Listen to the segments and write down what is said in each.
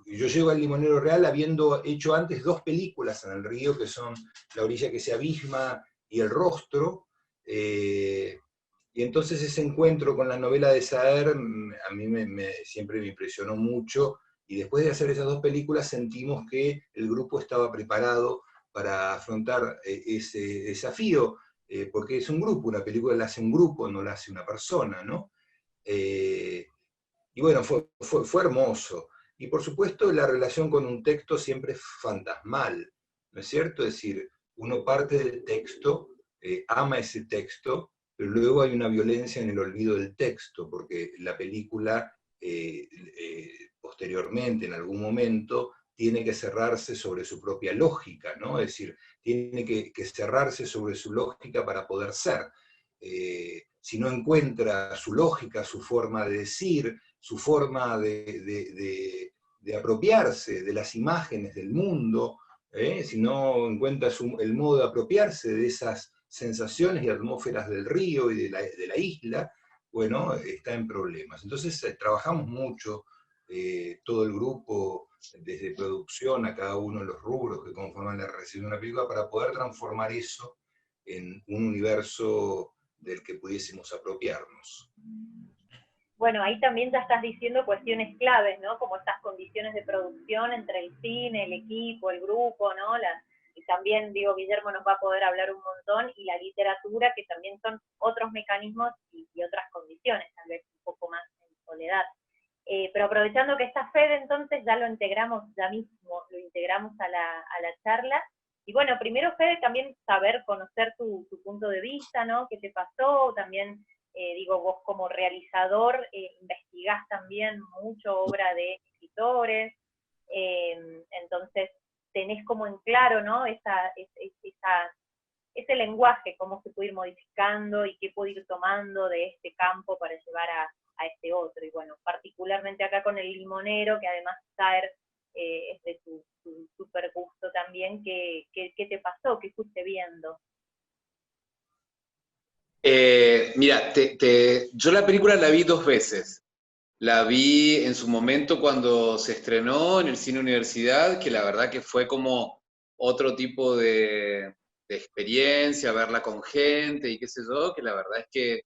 yo llego al Limonero Real habiendo hecho antes 2 películas en el río, que son La orilla que se abisma y El rostro, y entonces ese encuentro con la novela de Saer a mí siempre me impresionó mucho, y después de hacer esas 2 películas sentimos que el grupo estaba preparado para afrontar ese desafío, porque es un grupo, una película la hace un grupo, no la hace una persona, ¿no? Y bueno, fue hermoso. Y por supuesto la relación con un texto siempre es fantasmal, ¿no es cierto? Es decir, uno parte del texto, ama ese texto, pero luego hay una violencia en el olvido del texto, porque la película posteriormente, en algún momento, tiene que cerrarse sobre su propia lógica, ¿no? Es decir, tiene que cerrarse sobre su lógica para poder ser. Si no encuentra su lógica, su forma de decir, su forma de apropiarse de las imágenes del mundo, si no encuentra el modo de apropiarse de esas sensaciones y atmósferas del río y de la isla, bueno, está en problemas. Entonces trabajamos mucho, todo el grupo, desde producción a cada uno de los rubros que conforman la realización de una película, para poder transformar eso en un universo del que pudiésemos apropiarnos. Bueno, ahí también ya estás diciendo cuestiones claves, ¿no? Como estas condiciones de producción entre el cine, el equipo, el grupo, ¿no? Y también, digo, Guillermo nos va a poder hablar un montón, y la literatura, que también son otros mecanismos y otras condiciones, tal vez un poco más en soledad. Pero aprovechando que está Fede, entonces ya lo integramos, ya mismo lo integramos a la charla. Y bueno, primero, Fede, también saber, conocer tu punto de vista, ¿no? ¿Qué te pasó? También, digo, vos como realizador, investigás también mucho obra de escritores, entonces tenés como en claro, ¿no? Ese lenguaje, cómo se puede ir modificando y qué puede ir tomando de este campo para llevar a este otro. Y bueno, particularmente acá con el limonero, que además Saer es de tu super gusto también, ¿qué te pasó? ¿Qué fuiste viendo? Mira, yo la película la vi 2 veces. La vi en su momento cuando se estrenó en el Cine Universidad, que la verdad que fue como otro tipo de experiencia, verla con gente y qué sé yo, que la verdad es que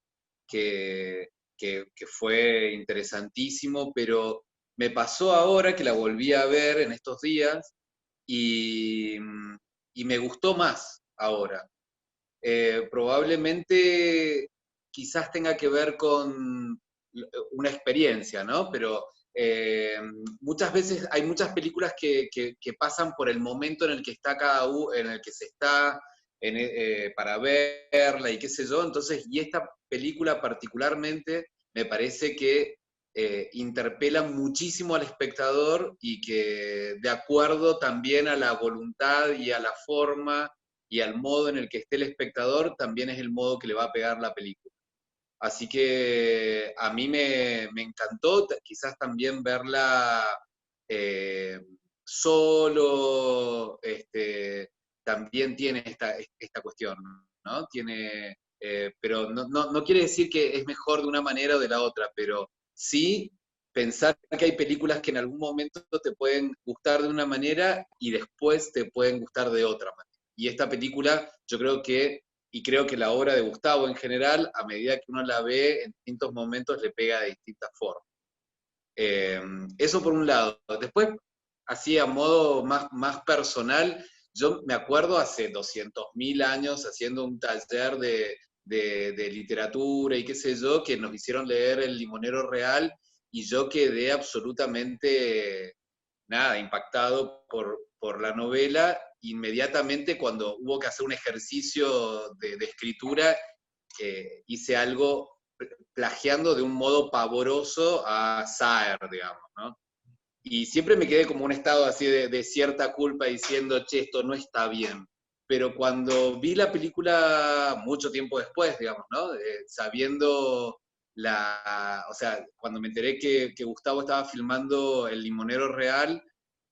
fue interesantísimo, pero me pasó ahora que la volví a ver en estos días y, y me gustó más ahora. Probablemente quizás tenga que ver con una experiencia, ¿no? Pero muchas veces hay muchas películas que pasan por el momento en el que está cada uno, en el que se está para verla y qué sé yo. Entonces, y esta película particularmente me parece que interpela muchísimo al espectador y que de acuerdo también a la voluntad y a la forma y al modo en el que esté el espectador, también es el modo que le va a pegar la película. Así que a mí me encantó, quizás también verla solo, también tiene esta cuestión, ¿no? Tiene, pero no quiere decir que es mejor de una manera o de la otra, pero sí pensar que hay películas que en algún momento te pueden gustar de una manera y después te pueden gustar de otra manera. Y esta película, yo creo que, y creo que la obra de Gustavo en general, a medida que uno la ve, en distintos momentos le pega de distintas formas. Eso por un lado. Después, así a modo más personal, yo me acuerdo hace 200.000 años haciendo un taller de literatura y qué sé yo, que nos hicieron leer El Limonero Real, y yo quedé absolutamente, nada, impactado por la novela. Inmediatamente cuando hubo que hacer un ejercicio de escritura, hice algo plagiando de un modo pavoroso a Saer, digamos, ¿no? Y siempre me quedé como un estado así de cierta culpa diciendo, che, esto no está bien. Pero cuando vi la película mucho tiempo después, digamos, ¿no? Sabiendo o sea, cuando me enteré que Gustavo estaba filmando El Limonero Real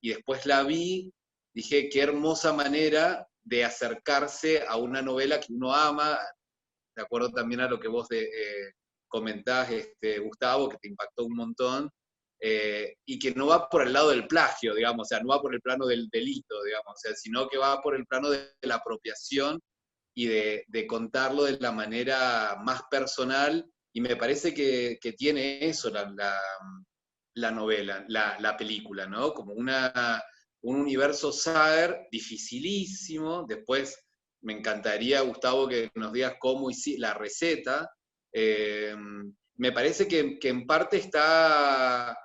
y después la vi, dije, qué hermosa manera de acercarse a una novela que uno ama, de acuerdo también a lo que vos comentás, Gustavo, que te impactó un montón. y que no va por el lado del plagio, digamos, o sea, no va por el plano del delito, digamos, o sea, sino que va por el plano de la apropiación y de contarlo de la manera más personal, y me parece que tiene eso la novela, la película, ¿no? Como un universo Sager dificilísimo. Después me encantaría, Gustavo, que nos digas cómo hiciste la receta. Me parece que en parte está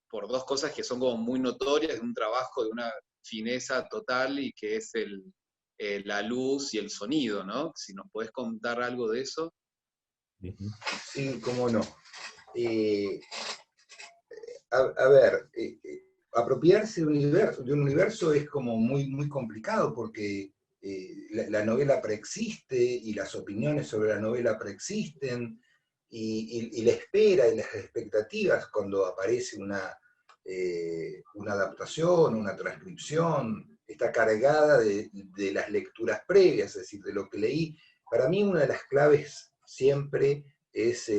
por dos cosas que son como muy notorias, de un trabajo de una fineza total, y que es la luz y el sonido, ¿no? Si nos podés contar algo de eso. Sí, cómo no. A ver, apropiarse de un universo es como muy, muy complicado, porque la novela preexiste y las opiniones sobre la novela preexisten, y la espera y las expectativas cuando aparece una adaptación, una transcripción, está cargada de las lecturas previas, es decir, de lo que leí. Para mí una de las claves siempre es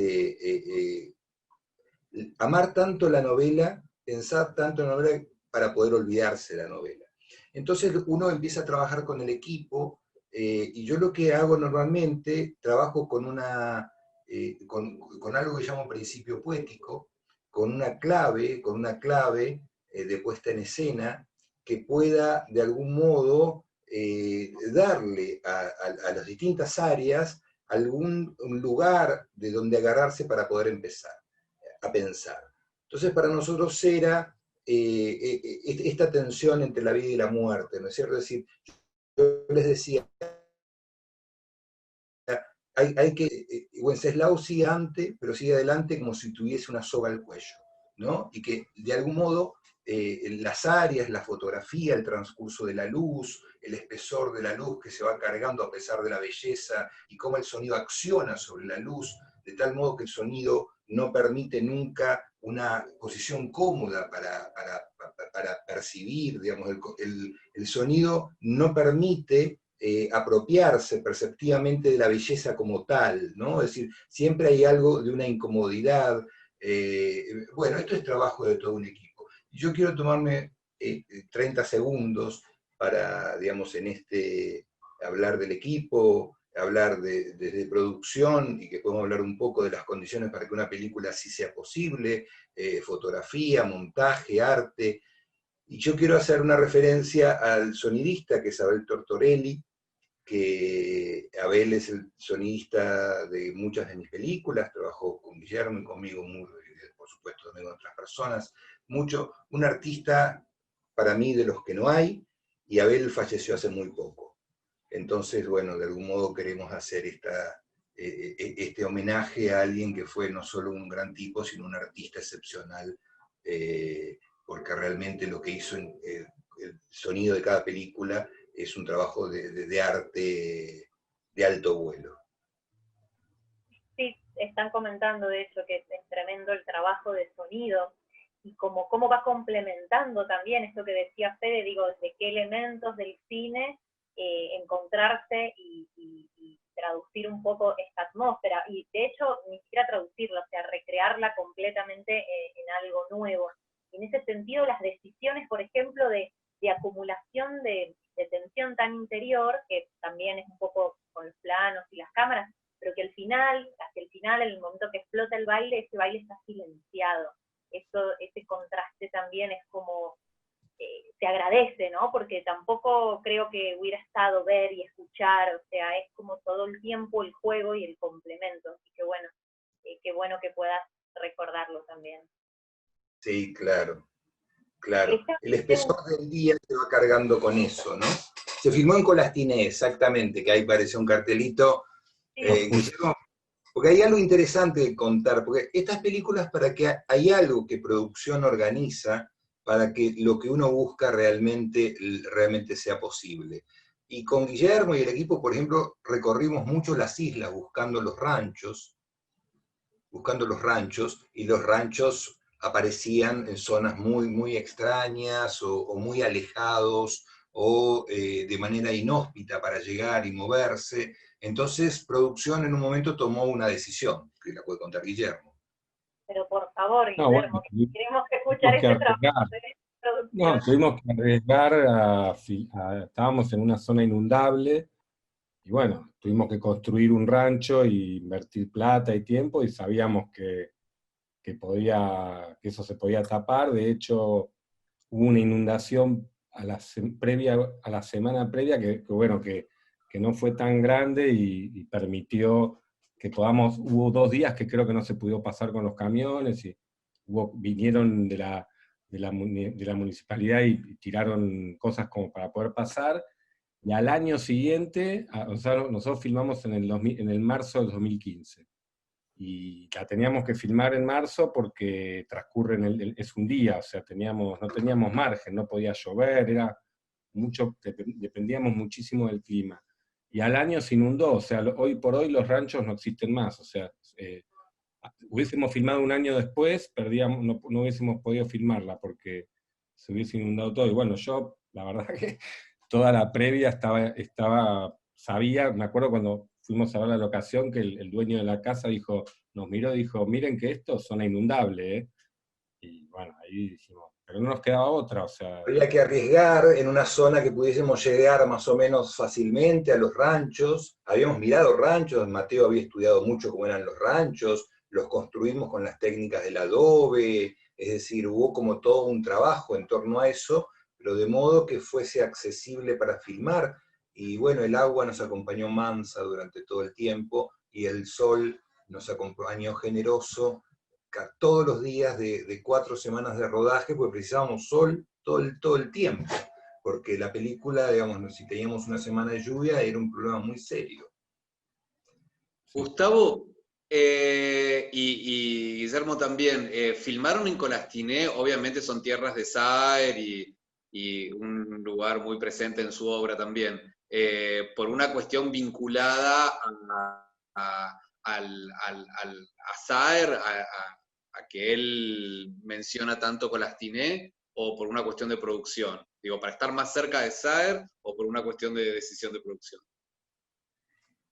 amar tanto la novela, pensar tanto en la novela para poder olvidarse de la novela. Entonces uno empieza a trabajar con el equipo, y yo lo que hago normalmente, trabajo con algo que llamo principio poético, con una clave de puesta en escena que pueda de algún modo darle a las distintas áreas algún lugar de donde agarrarse para poder empezar a pensar. Entonces para nosotros era esta tensión entre la vida y la muerte, ¿no es cierto? Es decir, yo les decía, hay que, Wenceslao sigue adelante, pero sigue adelante como si tuviese una soga al cuello, ¿no? Y que de algún modo las áreas, la fotografía, el transcurso de la luz, el espesor de la luz que se va cargando a pesar de la belleza, y cómo el sonido acciona sobre la luz, de tal modo que el sonido no permite nunca una posición cómoda para percibir, digamos, el sonido no permite apropiarse perceptivamente de la belleza como tal, ¿no? Es decir, siempre hay algo de una incomodidad. Bueno, esto es trabajo de todo un equipo. Yo quiero tomarme 30 segundos para, digamos, hablar del equipo, hablar de producción, y que podemos hablar un poco de las condiciones para que una película así sea posible, fotografía, montaje, arte. Y yo quiero hacer una referencia al sonidista, que es Abel Tortorelli, que Abel es el sonidista de muchas de mis películas, trabajó con Guillermo y conmigo, por supuesto también con otras personas, mucho, un artista para mí de los que no hay, y Abel falleció hace muy poco. Entonces, bueno, de algún modo queremos hacer este homenaje a alguien que fue no solo un gran tipo, sino un artista excepcional, porque realmente lo que hizo en el sonido de cada película es un trabajo de arte de alto vuelo. Sí, están comentando de hecho que es tremendo el trabajo de sonido, y cómo va complementando también esto que decía Fede, digo, desde qué elementos del cine encontrarse y traducir un poco esta atmósfera, y de hecho ni siquiera traducirla, o sea, recrearla completamente en algo nuevo. Y en ese sentido, las decisiones, por ejemplo, de acumulación de tensión tan interior, que también es un poco con los planos y las cámaras, pero que al final, hacia el final, en el momento que explota el baile, ese baile está silenciado. Ese contraste también es como, se agradece, ¿no? Porque tampoco creo que hubiera estado ver y escuchar, o sea, es como todo el tiempo el juego y el complemento. Así que bueno, qué bueno que puedas recordarlo también. Sí, claro, claro. El espesor del día se va cargando con eso, ¿no? Se filmó en Colastiné, exactamente, que ahí parece un cartelito. Guillermo, porque hay algo interesante de contar, porque estas películas, para que hay algo que producción organiza para que lo que uno busca realmente sea posible. Y con Guillermo y el equipo, por ejemplo, recorrimos mucho las islas buscando los ranchos, y los ranchos aparecían en zonas muy, muy extrañas, o muy alejados, o de manera inhóspita para llegar y moverse. Entonces, producción en un momento tomó una decisión, que la puede contar Guillermo. Pero por favor, No, bueno, Guillermo, queremos escuchar tuvimos que ese trabajo arriesgar. de No, producción. tuvimos que arriesgar estábamos en una zona inundable, y bueno, tuvimos que construir un rancho y invertir plata y tiempo, y sabíamos que eso se podía tapar. De hecho, hubo una inundación a la semana previa bueno, que no fue tan grande y permitió que hubo 2 días que creo que no se pudo pasar con los camiones, y vinieron de la municipalidad y tiraron cosas como para poder pasar. Y al año siguiente, o sea, nosotros filmamos en el marzo del 2015, y la teníamos que filmar en marzo porque transcurre es un día, o sea, no teníamos margen, no podía llover, dependíamos muchísimo del clima. Y al año se inundó, o sea, hoy por hoy los ranchos no existen más, o sea, hubiésemos filmado un año después, no hubiésemos podido filmarla porque se hubiese inundado todo. Y bueno, yo, la verdad que toda la previa sabía, me acuerdo cuando fuimos a ver la locación, que el dueño de la casa nos miró y dijo, miren que esto es zona inundable, ¿eh? Y bueno, ahí dijimos, pero no nos quedaba otra, o sea. Había que arriesgar en una zona que pudiésemos llegar más o menos fácilmente a los ranchos. Habíamos mirado ranchos, Mateo había estudiado mucho cómo eran los ranchos, los construimos con las técnicas del adobe, es decir, hubo como todo un trabajo en torno a eso, pero de modo que fuese accesible para filmar. Y bueno, el agua nos acompañó mansa durante todo el tiempo y el sol nos acompañó generoso todos los días de 4 semanas de rodaje, porque precisábamos sol todo el tiempo, porque la película, digamos, si teníamos una semana de lluvia, era un problema muy serio. Gustavo y Guillermo también, filmaron en Colastiné, obviamente son tierras de Saer y un lugar muy presente en su obra también, por una cuestión vinculada a Saer, a que él menciona tanto Colastiné, o por una cuestión de producción. Digo, para estar más cerca de Saer o por una cuestión de decisión de producción.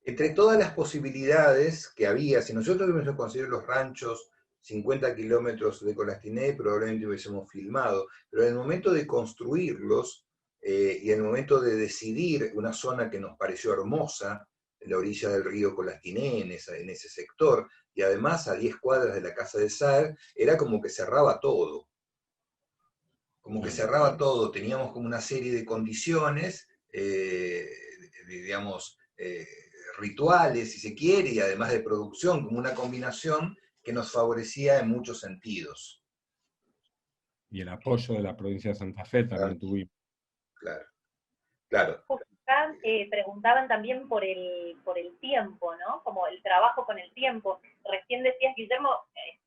Entre todas las posibilidades que había, si nosotros hubiésemos conseguido los ranchos 50 kilómetros de Colastiné, probablemente hubiésemos filmado, pero en el momento de construirlos y en el momento de decidir una zona que nos pareció hermosa, en la orilla del río Colastiné, en ese sector, y además a 10 cuadras de la casa de Saer, era como que cerraba todo. Como que cerraba todo, teníamos como una serie de condiciones, digamos, rituales, si se quiere, y además de producción, como una combinación que nos favorecía en muchos sentidos. Y el apoyo de la provincia de Santa Fe también tuvimos. Claro, claro. Acá preguntaban también por el tiempo, ¿no? Como el trabajo con el tiempo. Recién decías, Guillermo,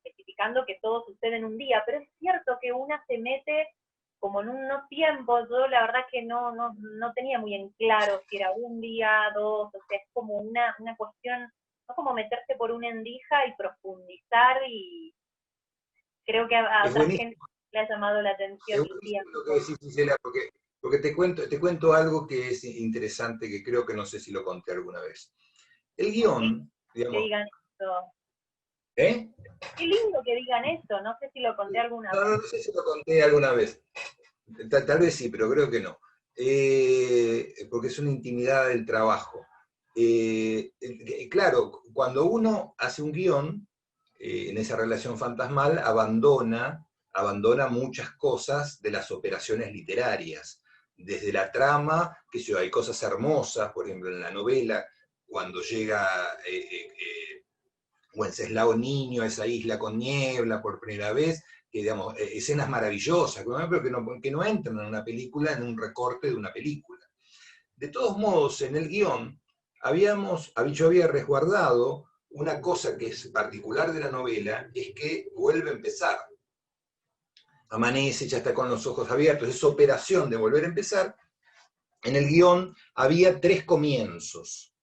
especificando que todo sucede en un día, pero es cierto que una se mete como en unos tiempos. Yo la verdad que no tenía muy en claro si era un día, dos, o sea, es como una cuestión, no como meterse por una endija y profundizar, y creo que a otra gente le ha llamado la atención el tiempo. Lo que decís, Gisela, porque te cuento algo que es interesante, que creo que no sé si lo conté alguna vez. El guión, digamos... Que digan esto. ¿Eh? Qué lindo que digan esto, no sé si lo conté alguna vez. No sé si lo conté alguna vez. Tal vez sí, pero creo que no. Porque es una intimidad del trabajo. Claro, cuando uno hace un guión, en esa relación fantasmal, abandona muchas cosas de las operaciones literarias. Desde la trama, que hay cosas hermosas, por ejemplo, en la novela, cuando llega Wenceslao Niño a esa isla con niebla por primera vez, que digamos, escenas maravillosas, pero que no entran en una película, en un recorte de una película. De todos modos, en el guión, yo había resguardado una cosa que es particular de la novela, es que vuelve a empezar. Amanece, ya está con los ojos abiertos, esa operación de volver a empezar. En el guión había 3 comienzos,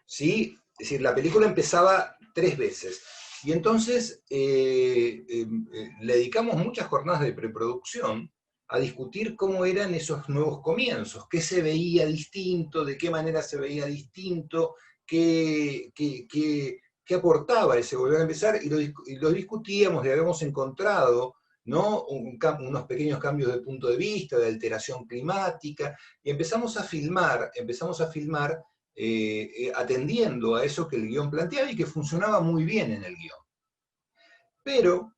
¿sí? Es decir, la película empezaba 3 veces. Y entonces le dedicamos muchas jornadas de preproducción a discutir cómo eran esos nuevos comienzos, qué se veía distinto, de qué manera se veía distinto, qué qué aportaba ese volver a empezar, y lo discutíamos, y habíamos encontrado, ¿no? Unos pequeños cambios de punto de vista, de alteración climática, y empezamos a filmar atendiendo a eso que el guión planteaba y que funcionaba muy bien en el guión. Pero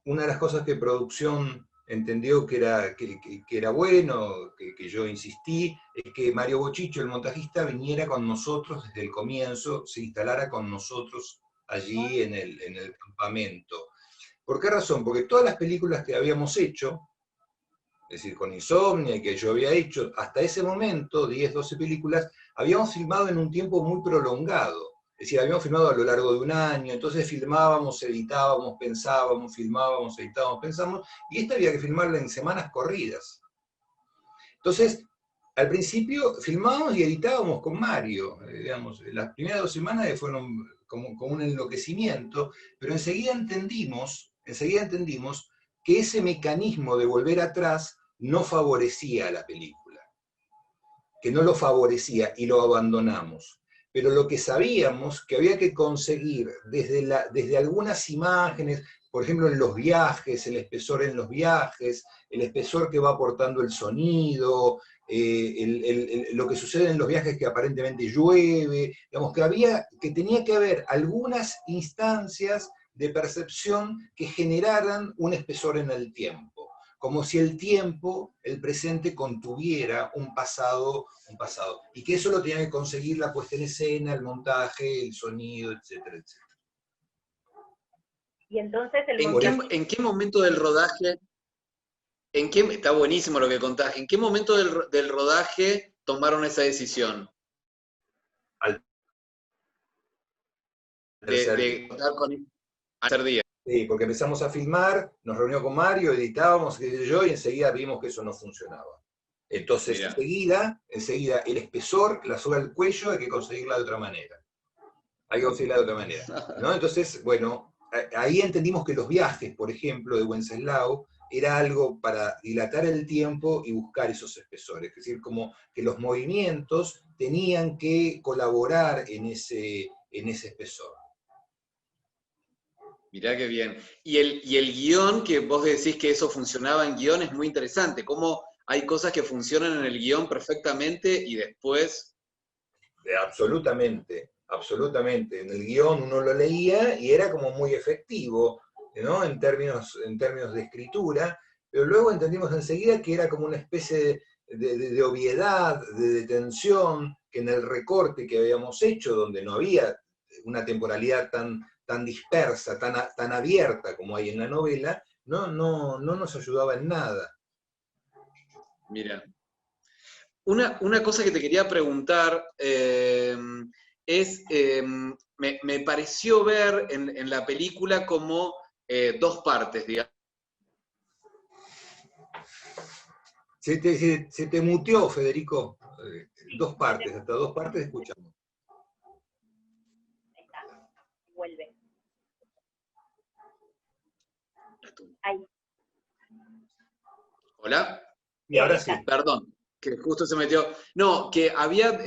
una de las cosas que producción entendió que era bueno, que yo insistí, es que Mario Bochicho, el montajista, viniera con nosotros desde el comienzo, se instalara con nosotros allí en el campamento. ¿Por qué razón? Porque todas las películas que habíamos hecho, es decir, con Insomnia, que yo había hecho, hasta ese momento, 10, 12 películas, habíamos filmado en un tiempo muy prolongado. Es decir, habíamos filmado a lo largo de un año, entonces filmábamos, editábamos, pensábamos, filmábamos, editábamos, pensábamos, y esta había que filmarla en semanas corridas. Entonces, al principio filmábamos y editábamos con Mario, digamos, las primeras 2 semanas fueron como un enloquecimiento, pero enseguida entendimos que ese mecanismo de volver atrás no favorecía a la película, que no lo favorecía y lo abandonamos. Pero lo que sabíamos que había que conseguir desde algunas imágenes, por ejemplo en los viajes, el espesor en los viajes, el espesor que va aportando el sonido, lo que sucede en los viajes que aparentemente llueve, digamos que tenía que haber algunas instancias de percepción que generaran un espesor en el tiempo, como si el tiempo, el presente, contuviera un pasado, y que eso lo tenía que conseguir la puesta en escena, el montaje, el sonido, etcétera, etcétera. Y entonces el montaje... ¿En qué momento del rodaje, está buenísimo lo que contás, ¿en qué momento del rodaje tomaron esa decisión? De contar con el tercer día. Sí, porque empezamos a filmar, nos reunió con Mario, editábamos, qué sé yo, y enseguida vimos que eso no funcionaba. Entonces, enseguida, el espesor, la soga al cuello, hay que conseguirla de otra manera. ¿No? Entonces, bueno, ahí entendimos que los viajes, por ejemplo, de Wenceslao, era algo para dilatar el tiempo y buscar esos espesores. Es decir, como que los movimientos tenían que colaborar en ese espesor. Mirá qué bien. Y el guión, que vos decís que eso funcionaba en guión, es muy interesante. Cómo hay cosas que funcionan en el guión perfectamente y después... Absolutamente, absolutamente. En el guión uno lo leía y era como muy efectivo, ¿no? En términos de escritura, pero luego entendimos enseguida que era como una especie de obviedad, de detención, que en el recorte que habíamos hecho, donde no había una temporalidad tan dispersa, tan abierta como hay en la novela, no nos ayudaba en nada. Mira. Una cosa que te quería preguntar es, me pareció ver en la película como 2 partes, digamos. Se te muteó, Federico. 2 partes, hasta 2 partes escuchamos. Ahí está, vuelve. Ahí. ¿Hola? Y ahora sí. Perdón, que justo se metió. No, que había...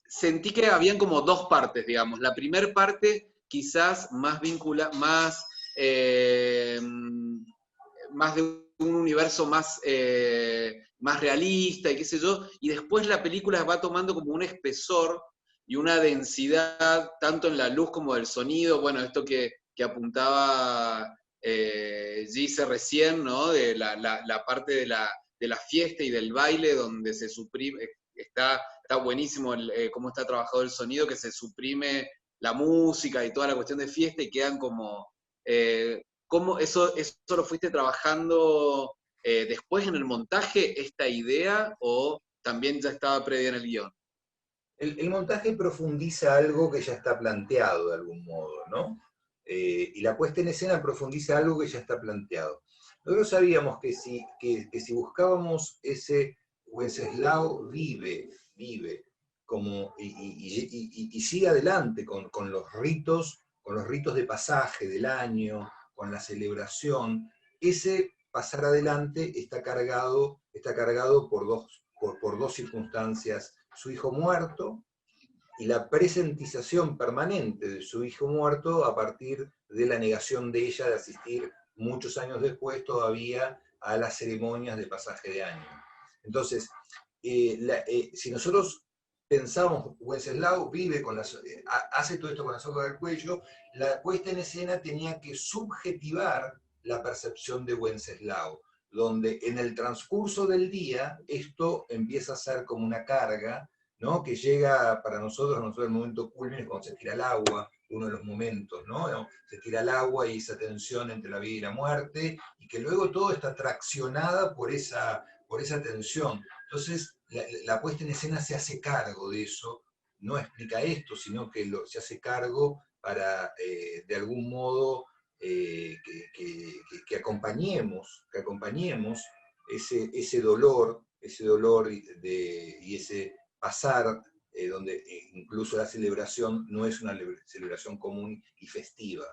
sentí que habían como 2 partes, digamos. La primera parte quizás más más de un universo más realista y qué sé yo, y después la película va tomando como un espesor y una densidad, tanto en la luz como del sonido, bueno, esto que apuntaba Gise recién, ¿no? De la parte de la fiesta y del baile donde se suprime, está buenísimo cómo está trabajado el sonido, que se suprime la música y toda la cuestión de fiesta y quedan como... ¿Cómo eso lo fuiste trabajando después en el montaje, esta idea, o también ya estaba previa en el guión? El montaje profundiza algo que ya está planteado de algún modo, ¿no? Y la puesta en escena profundiza algo que ya está planteado. Nosotros sabíamos que si buscábamos ese Wenceslao vive, como, y sigue adelante con los ritos de pasaje del año, con la celebración, ese pasar adelante está cargado por dos circunstancias: su hijo muerto y la presentización permanente de su hijo muerto a partir de la negación de ella de asistir muchos años después todavía a las ceremonias de pasaje de año. Entonces, si nosotros pensamos, Wenceslao vive con hace todo esto con la soga del cuello, la puesta en escena tenía que subjetivar la percepción de Wenceslao, donde en el transcurso del día esto empieza a ser como una carga, ¿no? Que llega para nosotros el momento culmine cuando se tira al agua, uno de los momentos, ¿no? Se tira al agua y esa tensión entre la vida y la muerte, y que luego todo está traccionada por esa tensión. Entonces, la puesta en escena se hace cargo de eso, no explica esto, sino que se hace cargo para, de algún modo, que acompañemos ese dolor y ese pasar, donde incluso la celebración no es una celebración común y festiva.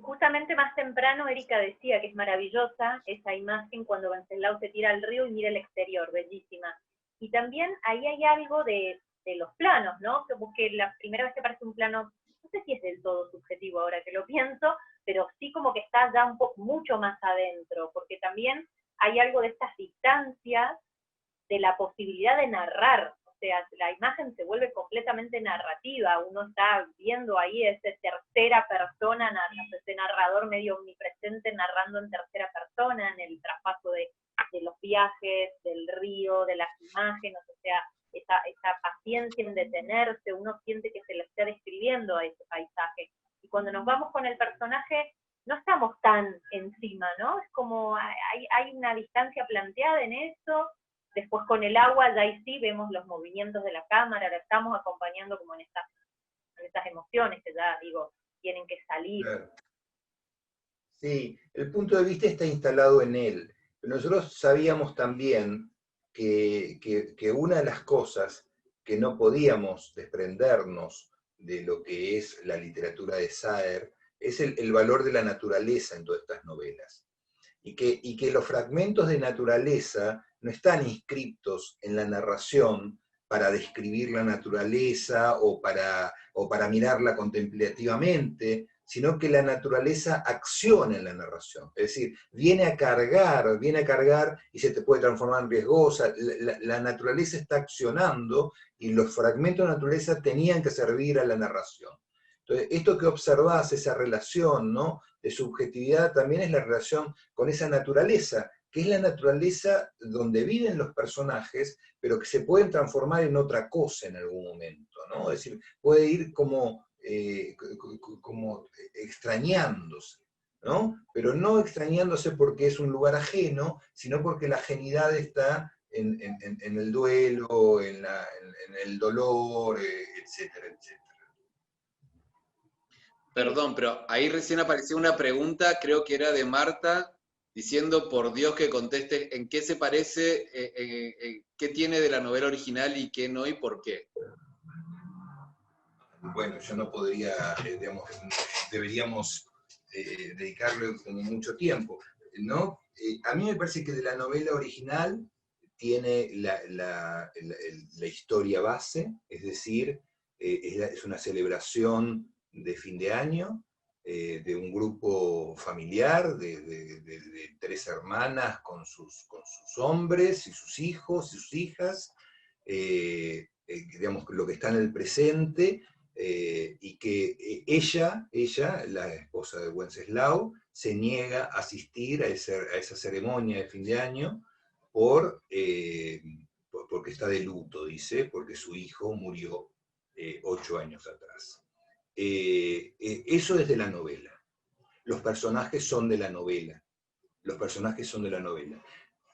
Justamente más temprano Erika decía que es maravillosa esa imagen cuando Wenceslao se tira al río y mira el exterior, bellísima. Y también ahí hay algo de los planos, ¿no? Porque la primera vez que aparece un plano, no sé si es del todo subjetivo ahora que lo pienso, pero sí como que está ya un poco mucho más adentro, porque también hay algo de estas distancias, de la posibilidad de narrar. O sea, la imagen se vuelve completamente narrativa, uno está viendo ahí ese tercera persona, ese narrador medio omnipresente narrando en tercera persona, en el traspaso de los viajes, del río, de las imágenes, o sea, esa paciencia en detenerse, uno siente que se le está describiendo a ese paisaje. Y cuando nos vamos con el personaje, no estamos tan encima, ¿no? Es como, hay una distancia planteada en eso. Después con el agua, ya ahí sí vemos los movimientos de la cámara, la estamos acompañando como en estas emociones que ya, digo, tienen que salir. Claro. Sí, el punto de vista está instalado en él. Pero nosotros sabíamos también que una de las cosas que no podíamos desprendernos de lo que es la literatura de Saer es el valor de la naturaleza en todas estas novelas. Y que los fragmentos de naturaleza no están inscriptos en la narración para describir la naturaleza o para mirarla contemplativamente, sino que la naturaleza acciona en la narración. Es decir, viene a cargar y se te puede transformar en riesgosa. La naturaleza está accionando y los fragmentos de naturaleza tenían que servir a la narración. Entonces, esto que observás, esa relación, ¿no?, de subjetividad, también es la relación con esa naturaleza, que es la naturaleza donde viven los personajes, pero que se pueden transformar en otra cosa en algún momento, ¿no? Es decir, puede ir como extrañándose, ¿no? Pero no extrañándose porque es un lugar ajeno, sino porque la ajenidad está en el duelo, en el dolor, etcétera, etcétera. Perdón, pero ahí recién apareció una pregunta, creo que era de Marta, diciendo, por Dios que conteste, ¿en qué se parece, qué tiene de la novela original y qué no y por qué? Bueno, yo no podría, digamos, deberíamos dedicarle como mucho tiempo, ¿no? A mí me parece que de la novela original tiene la historia base, es decir, es una celebración de fin de año, de un grupo familiar, de 3 hermanas con sus hombres y sus hijos y sus hijas, digamos, lo que está en el presente, y que ella, la esposa de Wenceslao, se niega a asistir a esa ceremonia de fin de año porque está de luto, dice, porque su hijo murió 8 años atrás. Eso es de la novela. Los personajes son de la novela.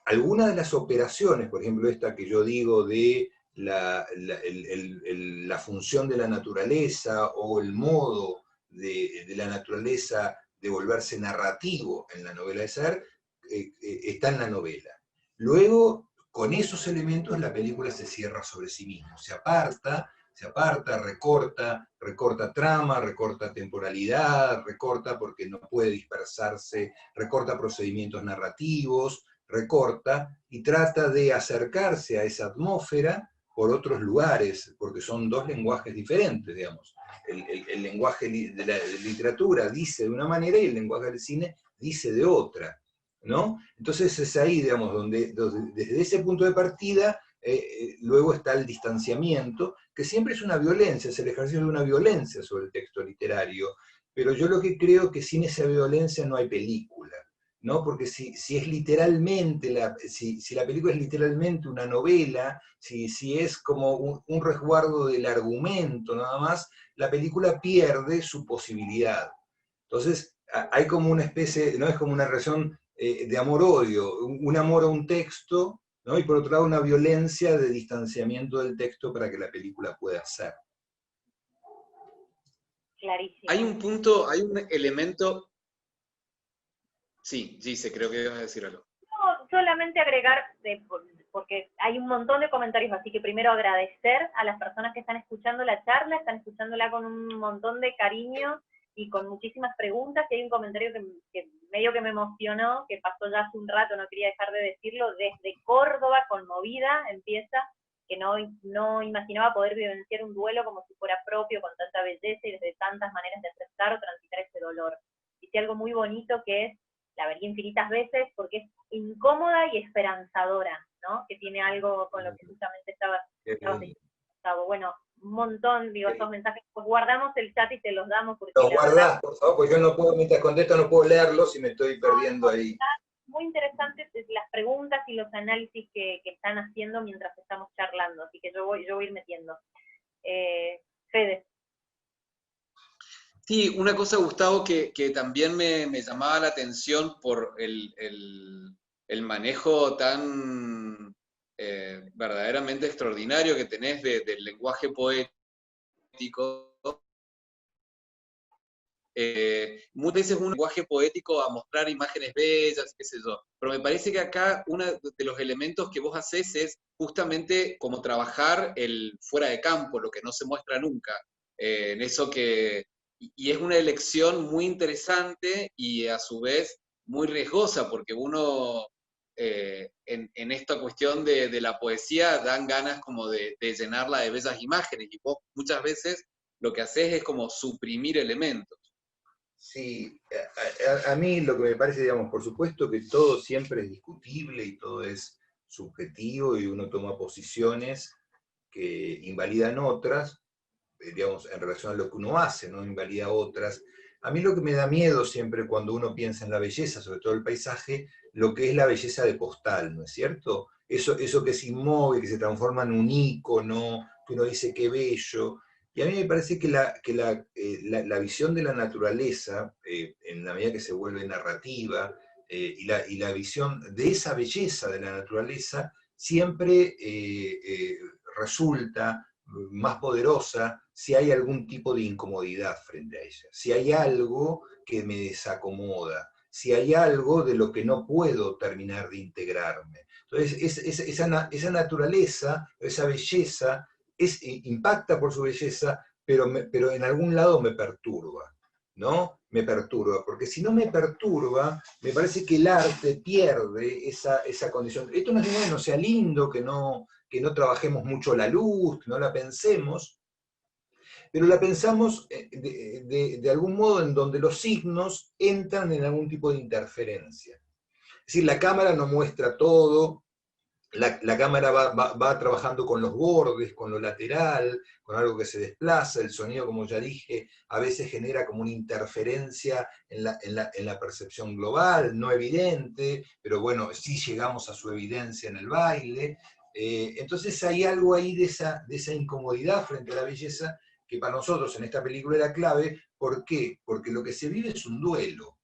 Algunas de las operaciones, por ejemplo, esta que yo digo de la función de la naturaleza o el modo de la naturaleza de volverse narrativo en la novela de Saer, está en la novela. Luego, con esos elementos, la película se cierra sobre sí misma, se aparta, recorta trama, recorta temporalidad, recorta porque no puede dispersarse, recorta procedimientos narrativos, recorta y trata de acercarse a esa atmósfera por otros lugares, porque son dos lenguajes diferentes, digamos. El lenguaje de la literatura dice de una manera y el lenguaje del cine dice de otra, ¿no? Entonces es ahí, digamos, donde desde ese punto de partida, luego está el distanciamiento, que siempre es una violencia, es el ejercicio de una violencia sobre el texto literario, pero yo lo que creo que sin esa violencia no hay película, ¿no? Porque si es literalmente, si la película es literalmente una novela, si es como un resguardo del argumento nada más, la película pierde su posibilidad. Entonces, hay como una especie, ¿no? Es como una relación de amor-odio, un amor a un texto, ¿no? Y por otro lado una violencia de distanciamiento del texto para que la película pueda ser. Clarísimo. Hay un punto, hay un elemento... Sí, Gise, creo que ibas a decir algo. No, solamente agregar, porque hay un montón de comentarios, así que primero agradecer a las personas que están escuchando la charla, están escuchándola con un montón de cariño y con muchísimas preguntas, y hay un comentario que medio que me emocionó, que pasó ya hace un rato, no quería dejar de decirlo, desde Córdoba, conmovida, empieza, que no imaginaba poder vivenciar un duelo como si fuera propio, con tanta belleza y desde tantas maneras de aceptar o transitar ese dolor. Dice algo muy bonito que es, la vería infinitas veces porque es incómoda y esperanzadora, ¿no? Que tiene algo con lo que justamente estabas diciendo, Gustavo. Bueno, un montón, digo, estos mensajes, pues guardamos el chat y te los damos. Porque los guardás, por favor, porque yo no puedo, mientras contesto no puedo leerlos y me estoy perdiendo ahí. Muy interesantes las preguntas y los análisis que están haciendo mientras estamos charlando, así que yo voy a ir metiendo. Fede. Sí, una cosa, Gustavo, que también me llamaba la atención por el manejo tan verdaderamente extraordinario que tenés del lenguaje poético. Muchas veces un lenguaje poético a mostrar imágenes bellas, qué sé yo, pero me parece que acá uno de los elementos que vos haces es justamente como trabajar el fuera de campo, lo que no se muestra nunca, en eso que... Y es una elección muy interesante y a su vez muy riesgosa, porque uno en esta cuestión de la poesía dan ganas como de llenarla de bellas imágenes, y vos muchas veces lo que haces es como suprimir elementos. Sí, a mí lo que me parece, digamos, por supuesto que todo siempre es discutible y todo es subjetivo y uno toma posiciones que invalidan otras, digamos, en relación a lo que uno hace, ¿no? Invalida otras. A mí lo que me da miedo siempre cuando uno piensa en la belleza, sobre todo el paisaje, lo que es la belleza de postal, ¿no es cierto? Eso que es inmóvil, que se transforma en un ícono, que uno dice qué bello. Y a mí me parece que la visión de la naturaleza, en la medida que se vuelve narrativa, y la visión de esa belleza de la naturaleza, siempre resulta más poderosa si hay algún tipo de incomodidad frente a ella, si hay algo que me desacomoda, si hay algo de lo que no puedo terminar de integrarme. Entonces, esa naturaleza, esa belleza, impacta por su belleza, pero en algún lado me perturba, ¿no? Me perturba, porque si no me perturba, me parece que el arte pierde esa condición. Esto no es que no sea lindo, que no trabajemos mucho la luz, que no la pensemos, pero la pensamos de algún modo en donde los signos entran en algún tipo de interferencia. Es decir, la cámara no muestra todo, la cámara va trabajando con los bordes, con lo lateral, con algo que se desplaza, el sonido, como ya dije, a veces genera como una interferencia en la percepción global, no evidente, pero bueno, sí llegamos a su evidencia en el baile. Entonces hay algo ahí de esa incomodidad frente a la belleza que para nosotros en esta película era clave. ¿Por qué? Porque lo que se vive es un duelo,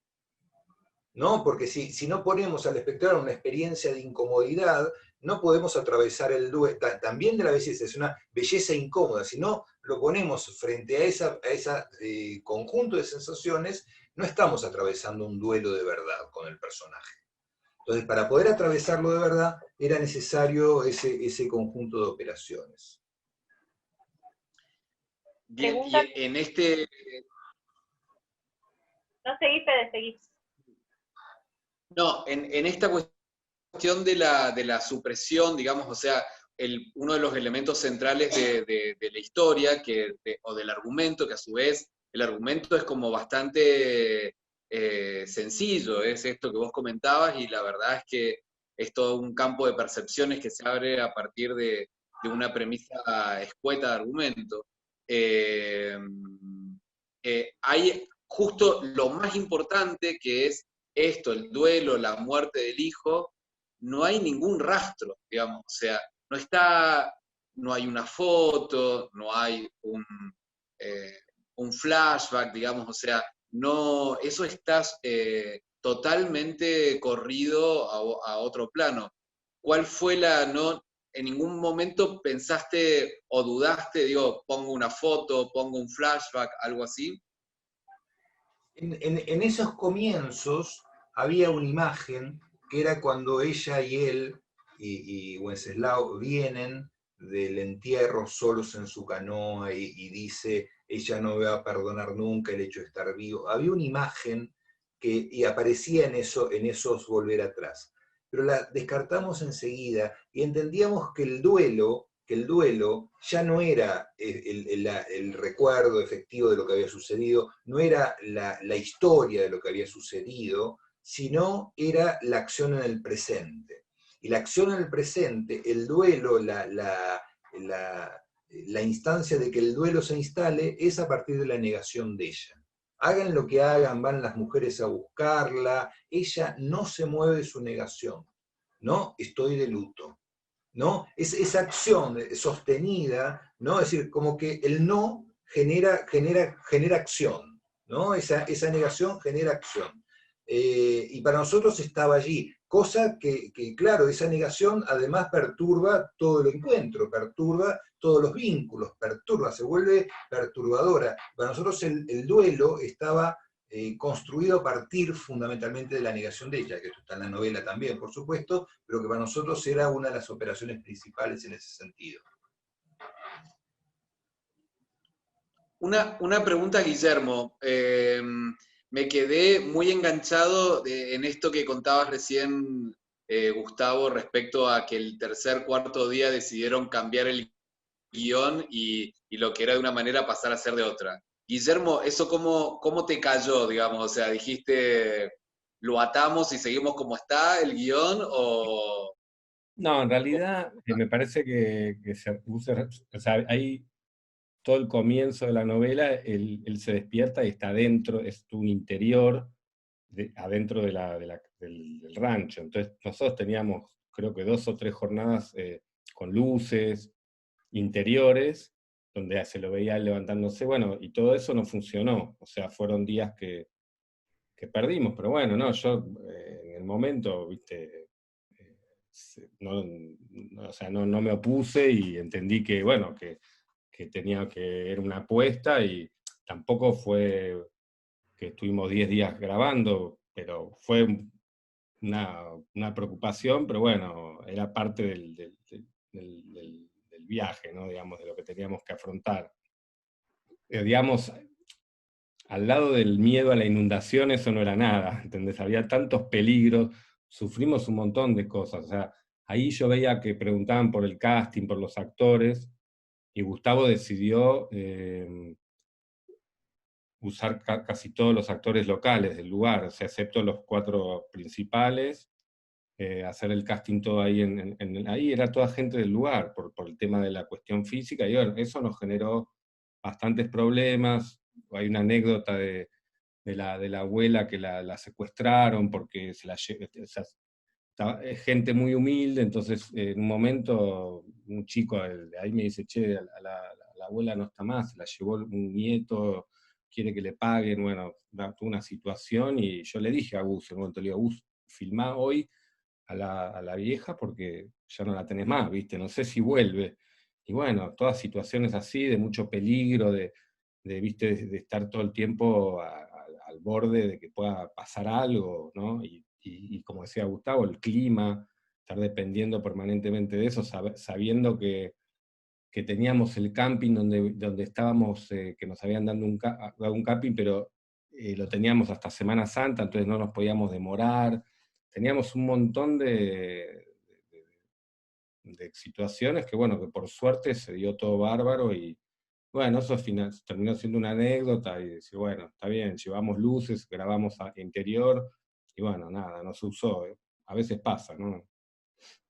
¿no? Porque si no ponemos al espectador una experiencia de incomodidad, no podemos atravesar el duelo, también de la belleza, es una belleza incómoda, si no lo ponemos frente a ese conjunto de sensaciones, no estamos atravesando un duelo de verdad con el personaje. Entonces, para poder atravesarlo de verdad, era necesario ese conjunto de operaciones. Bien, y en este... No, seguí. No, en esta cuestión de la supresión, digamos, o sea, uno de los elementos centrales de la historia, o del argumento, que a su vez el argumento es como bastante sencillo, es esto que vos comentabas, y la verdad es que es todo un campo de percepciones que se abre a partir de una premisa escueta de argumento. Hay justo lo más importante, que es esto, el duelo, la muerte del hijo. No hay ningún rastro, digamos, o sea, no hay una foto, no hay un flashback, digamos, o sea, no, eso está totalmente corrido a otro plano. ¿Cuál fue en ningún momento pensaste o dudaste, digo, pongo una foto, pongo un flashback, algo así? En esos comienzos había una imagen que era cuando ella y él y Wenceslao vienen del entierro solos en su canoa y dice, ella no me va a perdonar nunca el hecho de estar vivo. Había una imagen y aparecía en esos volver atrás. Pero la descartamos enseguida y entendíamos que el duelo ya no era el recuerdo efectivo de lo que había sucedido, no era la historia de lo que había sucedido, sino era la acción en el presente. Y la acción en el presente, el duelo, la instancia de que el duelo se instale, es a partir de la negación de ella. Hagan lo que hagan, van las mujeres a buscarla, ella no se mueve de su negación. No, estoy de luto. ¿No? Esa acción sostenida, ¿no? Es decir, como que el no genera acción, ¿no? Esa negación genera acción. Y para nosotros estaba allí, cosa que, claro, esa negación además perturba todo el encuentro, perturba todos los vínculos, se vuelve perturbadora. Para nosotros el duelo estaba construido a partir fundamentalmente de la negación de ella, que esto está en la novela también, por supuesto, pero que para nosotros era una de las operaciones principales en ese sentido. Una pregunta, Guillermo. Me quedé muy enganchado en esto que contabas recién, Gustavo, respecto a que el tercer, cuarto día decidieron cambiar el guión y lo que era de una manera pasar a ser de otra. Guillermo, ¿eso cómo te cayó, digamos? O sea, dijiste, ¿lo atamos y seguimos como está el guión? O... No, en realidad me parece que o sea, ahí todo el comienzo de la novela, él se despierta y está adentro, es un interior adentro del rancho. Entonces nosotros teníamos, creo que 2 o 3 jornadas con luces interiores, donde se lo veía él levantándose, bueno, y todo eso no funcionó. O sea, fueron días que perdimos, pero bueno, no, yo en el momento, viste, o sea, no me opuse y entendí que, bueno, que era una apuesta, y tampoco fue que estuvimos 10 días grabando, pero fue una preocupación, pero bueno, era parte del viaje, ¿no? Digamos, de lo que teníamos que afrontar. Digamos, al lado del miedo a la inundación, eso no era nada, ¿entendés? Había tantos peligros, sufrimos un montón de cosas, o sea, ahí yo veía que preguntaban por el casting, por los actores, y Gustavo decidió usar casi todos los actores locales del lugar, o sea, excepto los 4 principales, hacer el casting todo ahí, ahí era toda gente del lugar, por el tema de la cuestión física, y bueno, eso nos generó bastantes problemas. Hay una anécdota de la abuela que la secuestraron porque es gente muy humilde, entonces en un momento un chico de ahí me dice, che, la abuela no está más, se la llevó un nieto, quiere que le paguen, bueno, tuvo una situación, y yo le dije a Gus, en un momento le digo, Gus, filmá hoy a la vieja porque ya no la tenés más, ¿viste? No sé si vuelve. Y bueno, todas situaciones así, de mucho peligro, ¿viste? De estar todo el tiempo al borde de que pueda pasar algo, ¿no? Y como decía Gustavo, el clima, estar dependiendo permanentemente de eso, sabiendo que teníamos el camping donde estábamos, que nos habían dado un camping, pero lo teníamos hasta Semana Santa, entonces no nos podíamos demorar. Teníamos un montón de situaciones que, bueno, que por suerte se dio todo bárbaro y, bueno, eso terminó siendo una anécdota y decir, bueno, está bien, llevamos luces, grabamos interior y, bueno, nada, no se usó. A veces pasa, ¿no?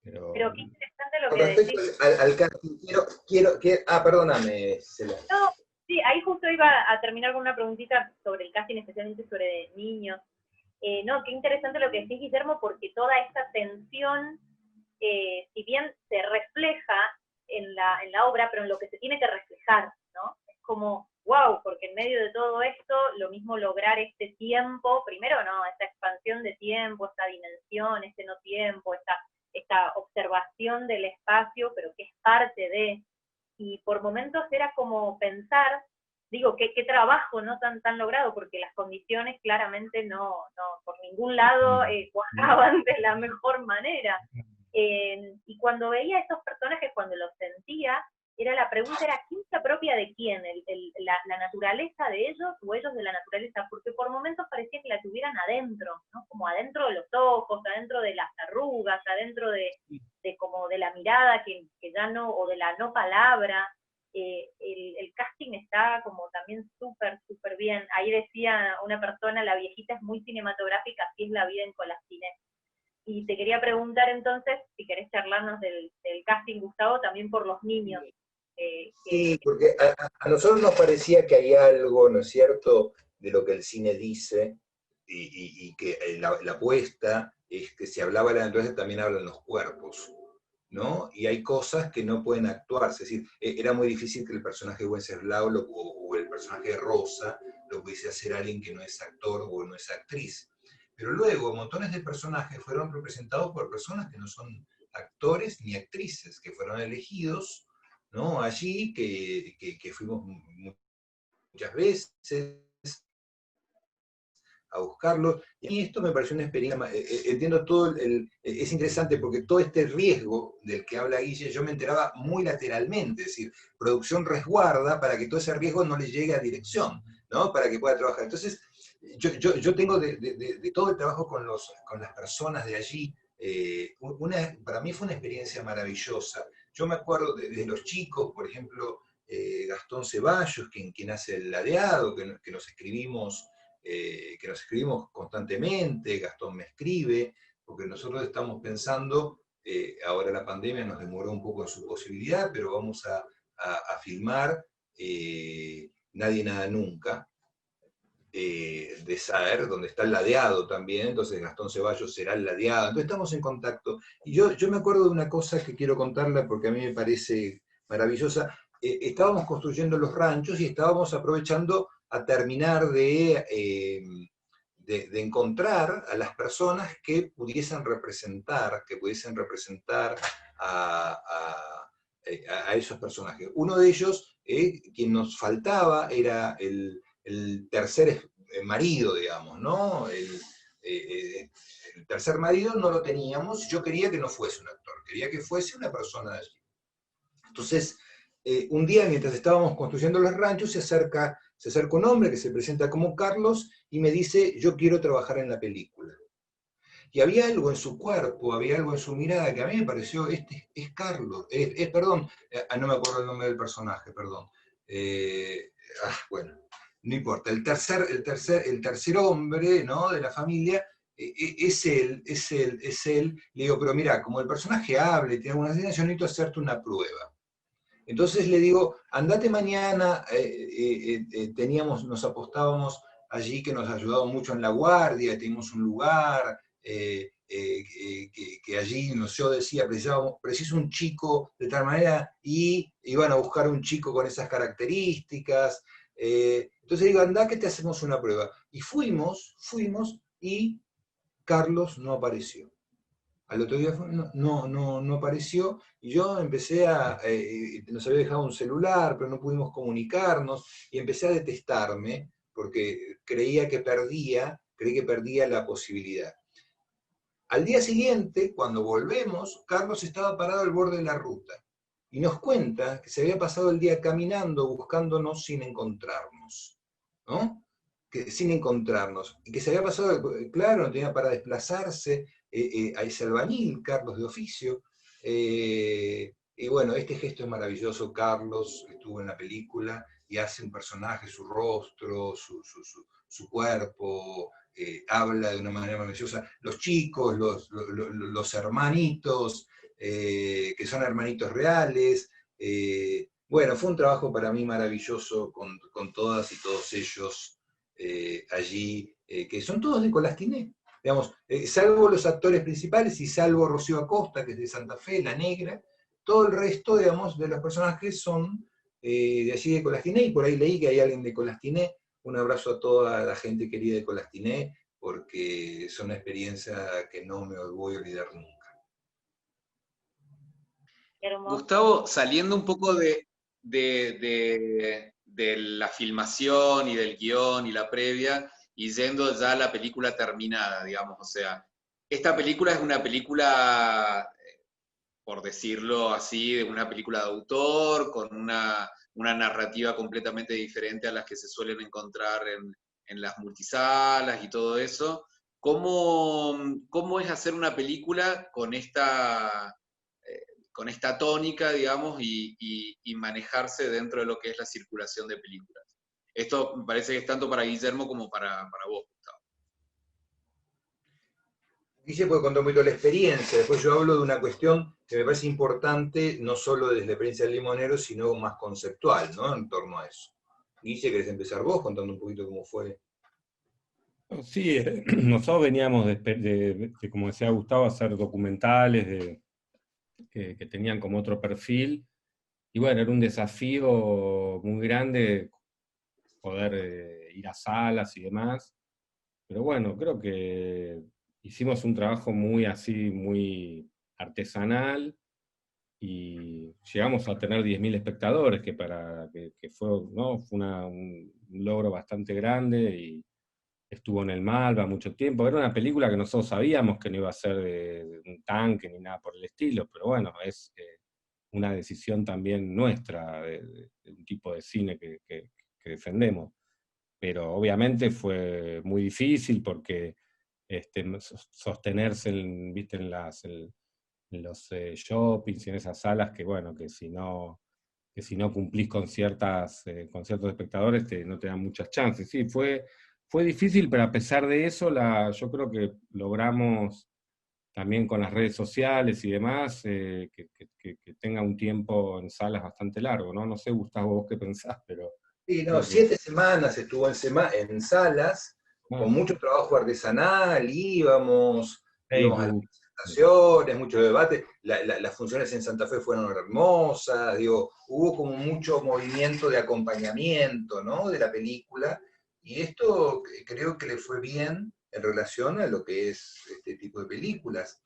Pero qué interesante lo Con que respecto decís. al casting, perdóname, Cela. No, sí, ahí justo iba a terminar con una preguntita sobre el casting, especialmente sobre niños. No, qué interesante lo que decís, Guillermo, porque toda esta tensión, si bien se refleja en la obra, pero en lo que se tiene que reflejar, ¿no? Es como, wow, porque en medio de todo esto, lo mismo lograr este tiempo, primero, ¿no? Esta expansión de tiempo, esta dimensión, este no tiempo, esta observación del espacio, pero que es parte de, y por momentos era como pensar, digo, qué trabajo no tan logrado, porque las condiciones claramente no por ningún lado cuajaban de la mejor manera. Y cuando veía a estos personajes, cuando los sentía, la pregunta era, ¿quién se apropia de quién? La naturaleza de ellos o ellos de la naturaleza, porque por momentos parecía que la tuvieran adentro, ¿no? Como adentro de los ojos, adentro de las arrugas, adentro de como de la mirada que ya no, o de la no palabra. El casting está como también súper bien. Ahí decía una persona, la viejita es muy cinematográfica, así es la vida en Colascine. Y te quería preguntar entonces, si querés charlarnos del casting, Gustavo, también por los niños. Sí, porque a nosotros nos parecía que hay algo, ¿no es cierto?, de lo que el cine dice, y que la apuesta es que si hablaba de la naturaleza también hablan los cuerpos, ¿no? Y hay cosas que no pueden actuarse, es decir, era muy difícil que el personaje de Wenceslao o el personaje de Rosa lo pudiese hacer alguien que no es actor o no es actriz. Pero luego montones de personajes fueron representados por personas que no son actores ni actrices, que fueron elegidos, ¿no? Allí, que fuimos muchas veces a buscarlos, y esto me pareció una experiencia, entiendo todo, es interesante porque todo este riesgo del que habla Guille, yo me enteraba muy lateralmente, es decir, producción resguarda para que todo ese riesgo no le llegue a dirección, ¿no? Para que pueda trabajar. Entonces, yo tengo de todo el trabajo con las personas de allí, para mí fue una experiencia maravillosa. Yo me acuerdo de los chicos, por ejemplo, Gastón Ceballos, quien hace el ladeado, que nos escribimos constantemente, Gastón me escribe, porque nosotros estamos pensando, ahora la pandemia nos demoró un poco en su posibilidad, pero vamos a filmar Nadie Nada Nunca, de Saer, donde está el ladeado también, entonces Gastón Ceballos será el ladeado, entonces estamos en contacto. Y yo me acuerdo de una cosa que quiero contarla porque a mí me parece maravillosa. Estábamos construyendo los ranchos y estábamos aprovechando a terminar de encontrar a las personas que pudiesen representar a esos personajes. Uno de ellos, quien nos faltaba, era el tercer marido, digamos, ¿no? El tercer marido no lo teníamos, yo quería que no fuese un actor, quería que fuese una persona de allí. Entonces, un día mientras estábamos construyendo los ranchos, se acerca un hombre que se presenta como Carlos y me dice, yo quiero trabajar en la película. Y había algo en su cuerpo, había algo en su mirada que a mí me pareció, este es Carlos, perdón, no me acuerdo el nombre del personaje, perdón. Bueno, no importa, el tercer hombre, ¿no?, de la familia, es él. Le digo, pero mira, como el personaje habla y tiene algunas ideas, yo necesito hacerte una prueba. Entonces le digo, andate mañana, nos apostábamos allí, que nos ayudaba mucho en La Guardia, teníamos un lugar, que allí yo decía, preciso un chico de tal manera, y iban a buscar un chico con esas características. Entonces digo, anda que te hacemos una prueba. Y fuimos, y Carlos no apareció. Al otro día no apareció, y yo empecé nos había dejado un celular, pero no pudimos comunicarnos, y empecé a detestarme, porque creí que perdía la posibilidad. Al día siguiente, cuando volvemos, Carlos estaba parado al borde de la ruta, y nos cuenta que se había pasado el día caminando, buscándonos sin encontrarnos, ¿no? Sin encontrarnos, y que se había pasado, claro, no tenía para desplazarse, a ese albañil, Carlos de oficio, Y bueno, este gesto es maravilloso. Carlos estuvo en la película y hace un personaje, su rostro, su cuerpo, habla de una manera maravillosa. Los chicos, los hermanitos, que son hermanitos reales. Bueno, fue un trabajo para mí maravilloso con todas y todos ellos allí, que son todos de Colastiné. Digamos, salvo los actores principales y salvo Rocío Acosta, que es de Santa Fe, la negra, todo el resto, digamos, de los personajes son de allí de Colastiné, y por ahí leí que hay alguien de Colastiné. Un abrazo a toda la gente querida de Colastiné, porque es una experiencia que no me voy a olvidar nunca. Gustavo, saliendo un poco de la filmación y del guión y la previa, y yendo ya a la película terminada, digamos, o sea, esta película es una película, por decirlo así, una película de autor, con una narrativa completamente diferente a las que se suelen encontrar en las multisalas y todo eso. ¿Cómo es hacer una película con esta tónica, digamos, y manejarse dentro de lo que es la circulación de películas? Esto me parece que es tanto para Guillermo como para vos, Gustavo. Guille puede contar un poquito la experiencia, después yo hablo de una cuestión que me parece importante, no solo desde la experiencia del limonero, sino más conceptual, ¿no? En torno a eso. Guille, ¿querés empezar vos contando un poquito cómo fue? Sí, nosotros veníamos como decía Gustavo, a hacer documentales que tenían como otro perfil, y bueno, era un desafío muy grande poder ir a salas y demás, pero bueno, creo que hicimos un trabajo muy así, muy artesanal, y llegamos a tener 10.000 espectadores, que fue, ¿no? Fue un logro bastante grande, y estuvo en el Malva mucho tiempo. Era una película que nosotros sabíamos que no iba a ser de un tanque ni nada por el estilo, pero bueno, es una decisión también nuestra, de un tipo de cine que defendemos. Pero obviamente fue muy difícil porque sostenerse ¿viste? En los shoppings y en esas salas, que bueno, que si no cumplís con con ciertos espectadores, no te dan muchas chances. Sí, fue difícil, pero a pesar de eso, yo creo que logramos también con las redes sociales y demás, que tenga un tiempo en salas bastante largo, ¿no? No sé, Gustavo, vos qué pensás, pero Sí, no, creo que... 7 semanas estuvo en salas, con mucho trabajo artesanal, íbamos a las Facebook. presentaciones, mucho debate. Las funciones en Santa Fe fueron hermosas, digo, hubo como mucho movimiento de acompañamiento, ¿no? De la película, y esto creo que le fue bien en relación a lo que es este tipo de películas.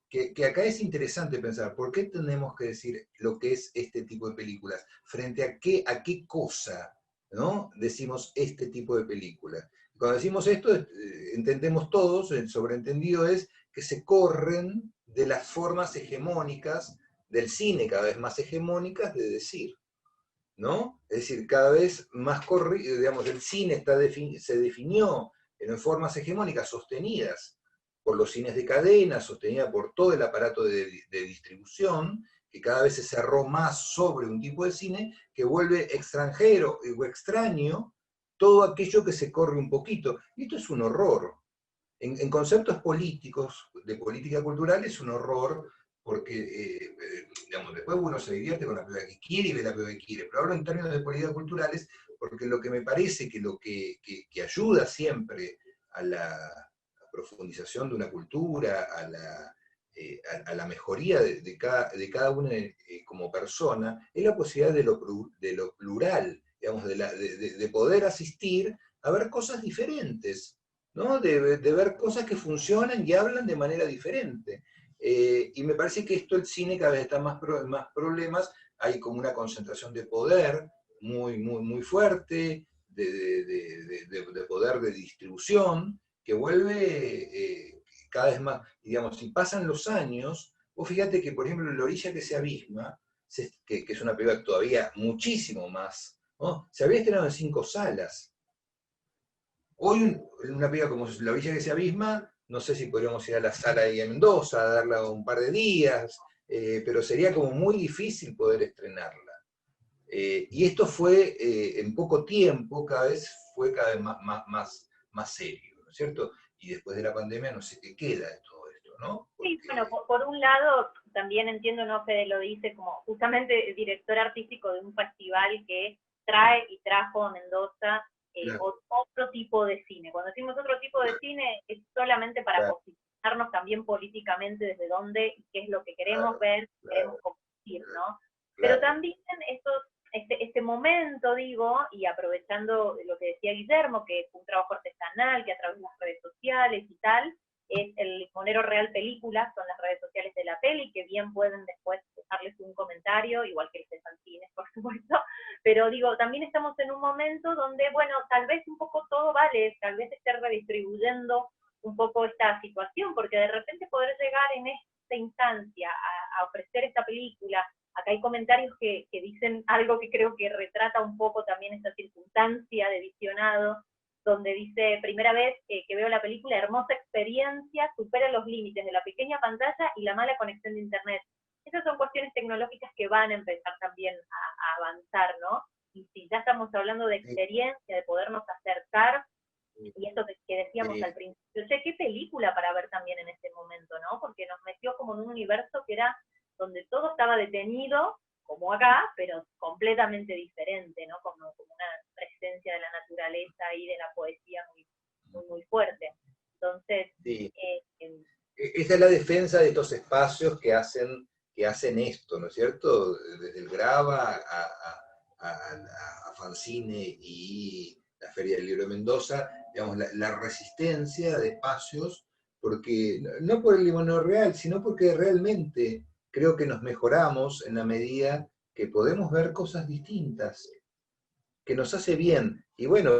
Que acá es interesante pensar, ¿por qué tenemos que decir lo que es este tipo de películas? ¿Frente a qué cosa, ¿no? Decimos este tipo de película? Cuando decimos esto, entendemos todos, el sobreentendido es que se corren de las formas hegemónicas del cine, cada vez más hegemónicas de decir, ¿no? Es decir, cada vez más digamos, el cine se definió en formas hegemónicas sostenidas por los cines de cadena, sostenida por todo el aparato de distribución, que cada vez se cerró más sobre un tipo de cine que vuelve extranjero o extraño todo aquello que se corre un poquito. Y esto es un horror. En conceptos políticos, de política cultural, es un horror, porque digamos, después uno se divierte con la película que quiere y ve la película que quiere, pero hablo en términos de políticas culturales, porque lo que me parece que lo que ayuda siempre a la profundización de una cultura, a la mejoría de cada uno como persona, es la posibilidad de lo plural, digamos, de poder asistir a ver cosas diferentes, ¿no? De ver cosas que funcionan y hablan de manera diferente. Y me parece que esto, el cine cada vez está más problemas, hay como una concentración de poder muy fuerte, de poder de distribución, que vuelve cada vez más, digamos, si pasan los años, vos fíjate que, por ejemplo, La orilla que se abisma, que es una película todavía muchísimo más, ¿no? Se había estrenado en 5 salas. Hoy una película como La orilla que se abisma, no sé si podríamos ir a la sala de Mendoza, a darla un par de días, pero sería como muy difícil poder estrenarla. Y esto fue, en poco tiempo, fue cada vez más serio, ¿no es cierto? Y después de la pandemia no sé qué queda de todo esto, ¿no? Sí, Porque, bueno, por un lado, también entiendo, ¿no? Fede lo dice como justamente director artístico de un festival que trae y trajo a Mendoza claro, otro tipo de cine. Cuando decimos otro tipo de claro, cine, es solamente para claro, posicionarnos también políticamente desde dónde y qué es lo que queremos claro, ver, queremos claro, compartir, ¿no? Pero claro, también este momento, digo, y aprovechando lo que decía Guillermo, que es un trabajo artesanal, que a través de las redes sociales y tal, es el Monero Real Película, son las redes sociales de la peli, que bien pueden después dejarles un comentario, igual que el de Santines, por supuesto, pero digo, también estamos en un momento donde, bueno, tal vez un poco todo vale, tal vez esté redistribuyendo un poco esta situación, porque de repente poder llegar en esta instancia a ofrecer esta película, acá hay comentarios que dicen algo que creo que retrata un poco también esta circunstancia de visionado, donde dice, primera vez que veo la película, hermosa experiencia, supera los límites de la pequeña pantalla y la mala conexión de internet. Esas son cuestiones tecnológicas que van a empezar también a avanzar, ¿no? Y si ya estamos hablando de sí, experiencia, de podernos acercar, sí, y esto que decíamos sí, al principio, che, qué película para ver también en este momento, ¿no? Porque nos metió como en un universo que era donde todo estaba detenido, como acá, pero completamente diferente, ¿no? Como una presencia de la naturaleza y de la poesía muy fuerte. Entonces, sí. eh, eh, Esa es la defensa de estos espacios que hacen esto, ¿no es cierto? Desde el Grava a Fanzine y la Feria del Libro de Mendoza, digamos, la resistencia de espacios, porque no por el limonero real, sino porque realmente creo que nos mejoramos en la medida que podemos ver cosas distintas, que nos hace bien. Y bueno,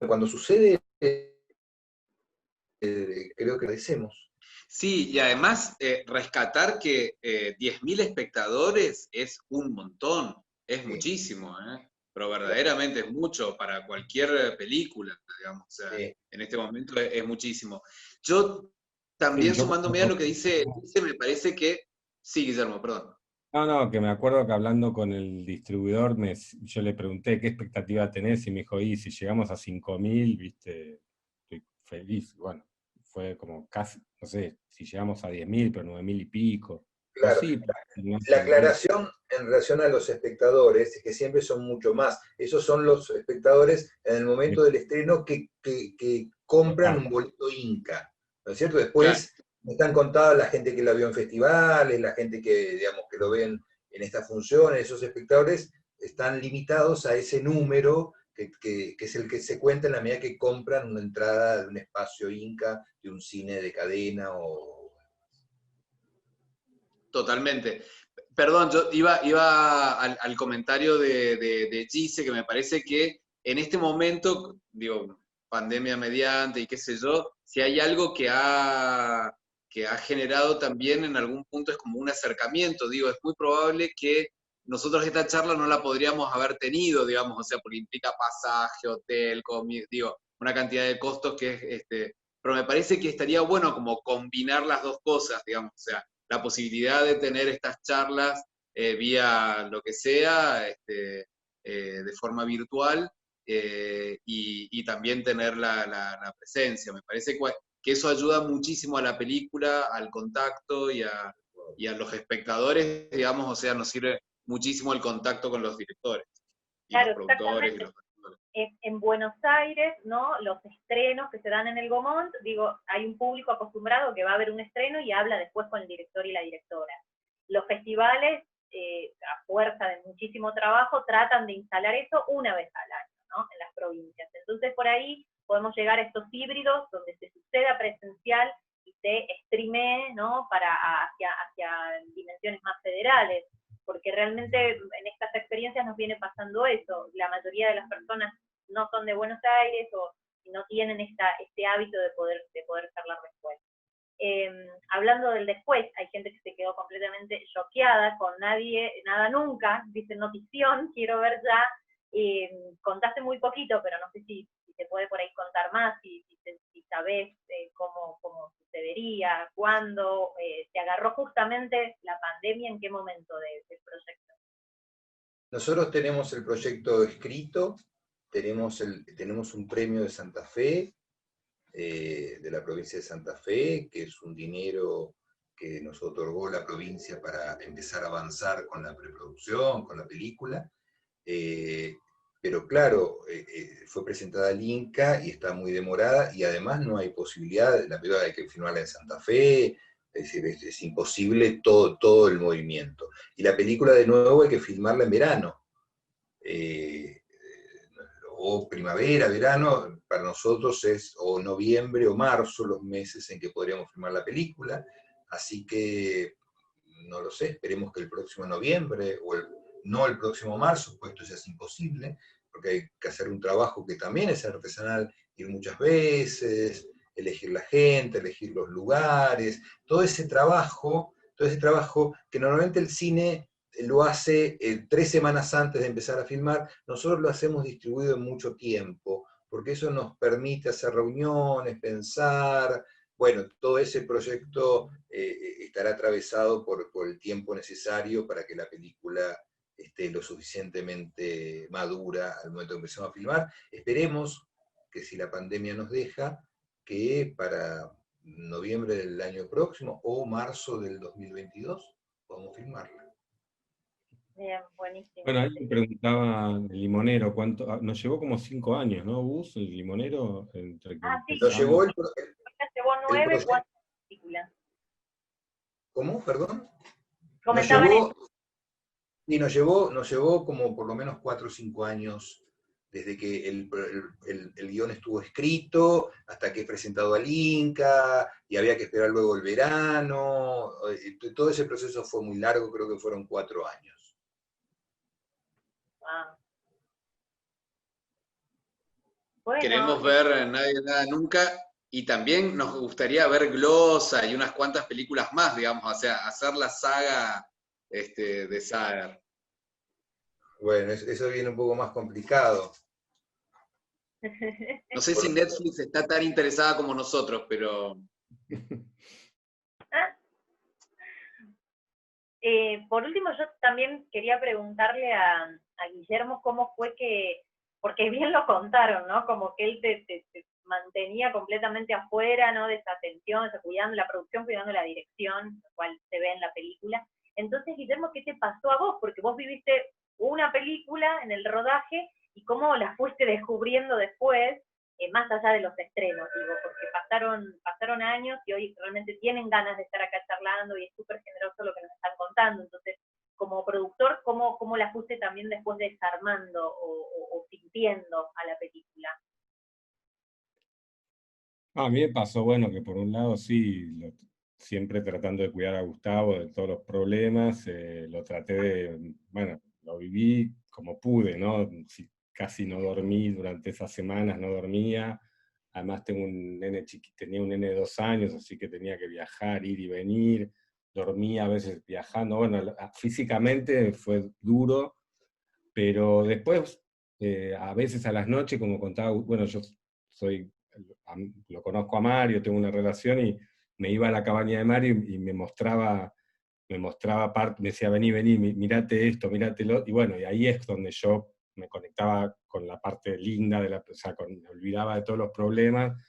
cuando sucede, creo que agradecemos. Sí, y además rescatar que 10.000 espectadores es un montón, es Sí, muchísimo, ¿eh? Pero claro, verdaderamente es mucho para cualquier película, digamos, o sea, sí. en este momento es muchísimo. Yo Sí, también yo sumándome a lo que dice, me parece que, sí, Guillermo, perdón. no, no, que me acuerdo que hablando con el distribuidor, yo le pregunté qué expectativa tenés y me dijo, y si llegamos a 5.000, viste, estoy feliz. Bueno, fue como casi, no sé, si llegamos a 10.000, pero 9.000 y pico. Pero Claro, sí, no la sé, aclaración en relación a los espectadores es que siempre son mucho más. Esos son los espectadores en el momento del estreno que compran un boleto Inca, ¿no es cierto? Claro, Después están contadas la gente que lo vio en festivales, la gente que, digamos, que lo ven en estas funciones. Esos espectadores están limitados a ese número que es el que se cuenta en la medida que compran una entrada de un espacio Inca, de un cine de cadena o... totalmente. Perdón, yo iba al comentario de Gise, que me parece que en este momento, digo, pandemia mediante y qué sé yo, si hay algo que ha generado también en algún punto es como un acercamiento, digo, es muy probable que nosotros esta charla no la podríamos haber tenido, digamos, o sea, porque implica pasaje, hotel, digo, una cantidad de costos que es, pero me parece que estaría bueno como combinar las dos cosas, digamos, o sea, la posibilidad de tener estas charlas vía lo que sea, de forma virtual, y también tener la presencia. Me parece que eso ayuda muchísimo a la película, al contacto y a los espectadores, digamos, o sea, nos sirve muchísimo el contacto con los directores y los claro, productores y exactamente. los actores. En Buenos Aires, ¿no? Los estrenos que se dan en el Gomont, digo, hay un público acostumbrado que va a ver un estreno y habla después con el director y la directora. Los festivales, a fuerza de muchísimo trabajo, tratan de instalar eso una vez al año, ¿no? En las provincias. Entonces, por ahí podemos llegar a estos híbridos donde se suceda presencial y se streamee, ¿no? Hacia dimensiones más federales, porque realmente en estas experiencias nos viene pasando eso. La mayoría de las personas no son de Buenos Aires o no tienen este hábito de poder charlar después. Hablando del después, hay gente que se quedó completamente choqueada con Nadie, Nada Nunca, dice notición, quiero ver ya. Contaste muy poquito, pero no sé si se puede por ahí contar más, si sabés cómo sucede. sucedería? ¿Cuándo? ¿Te agarró justamente la pandemia? ¿En qué momento del proyecto? Nosotros tenemos el proyecto escrito, tenemos un premio de Santa Fe, de la provincia de Santa Fe, que es un dinero que nos otorgó la provincia para empezar a avanzar con la preproducción, con la película. Pero claro, fue presentada al Inca y está muy demorada, y además no hay posibilidad, la película hay que filmarla en Santa Fe, es decir, es imposible todo el movimiento. Y la película de nuevo hay que filmarla en verano. O primavera, verano, para nosotros es o noviembre o marzo los meses en que podríamos filmar la película, así que no lo sé, esperemos que el próximo noviembre, no el próximo marzo, pues esto ya es imposible, porque hay que hacer un trabajo que también es artesanal, ir muchas veces, elegir la gente, elegir los lugares, todo ese trabajo que normalmente el cine lo hace 3 semanas antes de empezar a filmar, nosotros lo hacemos distribuido en mucho tiempo, porque eso nos permite hacer reuniones, pensar, bueno, todo ese proyecto estará atravesado por el tiempo necesario para que la película esté lo suficientemente madura al momento que empecemos a filmar. Esperemos que, si la pandemia nos deja, que para noviembre del año próximo o marzo del 2022 podamos filmarla. Bien, buenísimo. Bueno, ahí me preguntaba el Limonero, ¿cuánto? Nos llevó como 5 años, ¿no, Gus? El Limonero, entre que Sí, Nos llevó empezamos. llevó 9, 4 películas. ¿Cómo? ¿Perdón? Comentaba Nos llevó como por lo menos 4 o 5 años desde que el guión estuvo escrito hasta que es presentado al Inca, y había que esperar luego el verano. Todo ese proceso fue muy largo, creo que fueron 4 años. Bueno, Queremos ver Nadie, Nada, Nunca, y también nos gustaría ver Glosa y unas cuantas películas más, digamos, o sea, hacer la saga de Sagar. Bueno, eso viene un poco más complicado. No sé si Netflix está tan interesada como nosotros, pero... Por último, yo también quería preguntarle a Guillermo cómo fue que, porque bien lo contaron, ¿no? Como que él te mantenía completamente afuera, ¿no? De esa atención, cuidando la producción, cuidando la dirección, lo cual se ve en la película. Entonces, Guillermo, ¿qué te pasó a vos? Porque vos viviste una película en el rodaje y cómo la fuiste descubriendo después, más allá de los estrenos, digo, porque pasaron años y hoy realmente tienen ganas de estar acá charlando y es súper generoso lo que nos están contando. Entonces, como productor, ¿cómo la fuiste también después desarmando o sintiendo a la película? A mí me pasó, bueno, que por un lado sí, siempre tratando de cuidar a Gustavo de todos los problemas, lo traté de, bueno, lo viví como pude, ¿no? Casi no dormí durante esas semanas, no dormía. Además tengo un nene tenía un nene de 2 años, así que tenía que viajar, ir y venir. Dormía a veces viajando. Bueno, físicamente fue duro, pero después, a veces a las noches, como contaba, bueno, yo lo conozco a Mario, tengo una relación, y me iba a la cabaña de Mario y me mostraba parte, me decía, vení, mirate esto, míratelo, y bueno, y ahí es donde yo me conectaba con la parte linda o sea, me olvidaba de todos los problemas,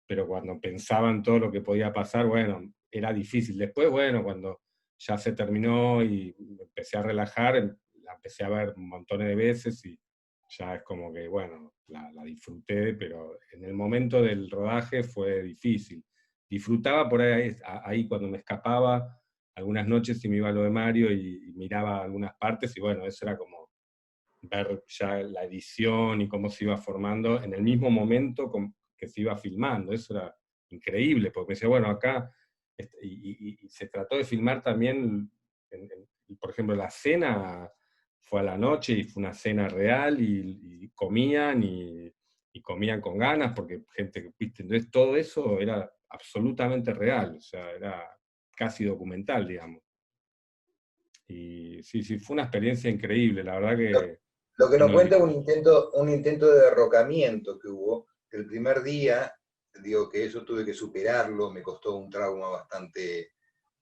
pero cuando pensaba en todo lo que podía pasar, bueno, era difícil. Después, bueno, cuando ya se terminó y me empecé a relajar, la empecé a ver montones de veces y ya es como que, bueno, la disfruté, pero en el momento del rodaje fue difícil. Disfrutaba por ahí cuando me escapaba, algunas noches y me iba a lo de Mario y miraba algunas partes, y bueno, eso era como ver ya la edición y cómo se iba formando en el mismo momento que se iba filmando. Eso era increíble, porque me decía, bueno, acá, y se trató de filmar también, por ejemplo, la cena fue a la noche y fue una cena real, y comían y comían con ganas, porque gente que, viste, entonces todo eso era absolutamente real, o sea, era casi documental, digamos. Y sí, fue una experiencia increíble, la verdad que... Lo que nos uno cuenta es un intento de derrocamiento que hubo, que el primer día digo que eso tuve que superarlo, me costó un trauma bastante,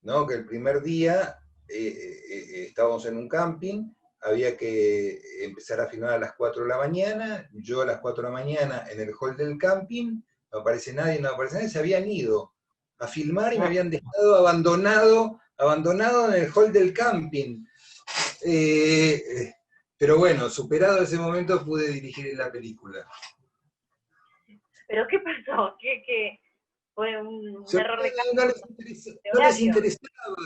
¿no? Que el primer día estábamos en un camping, había que empezar a filmar a las 4 de la mañana, yo a las 4 de la mañana en el hall del camping, no aparece nadie, se habían ido a filmar y me habían dejado abandonado en el hall del camping. Pero bueno, superado ese momento pude dirigir la película. ¿Pero qué pasó? ¿Qué fue un error de No les horario? interesaba.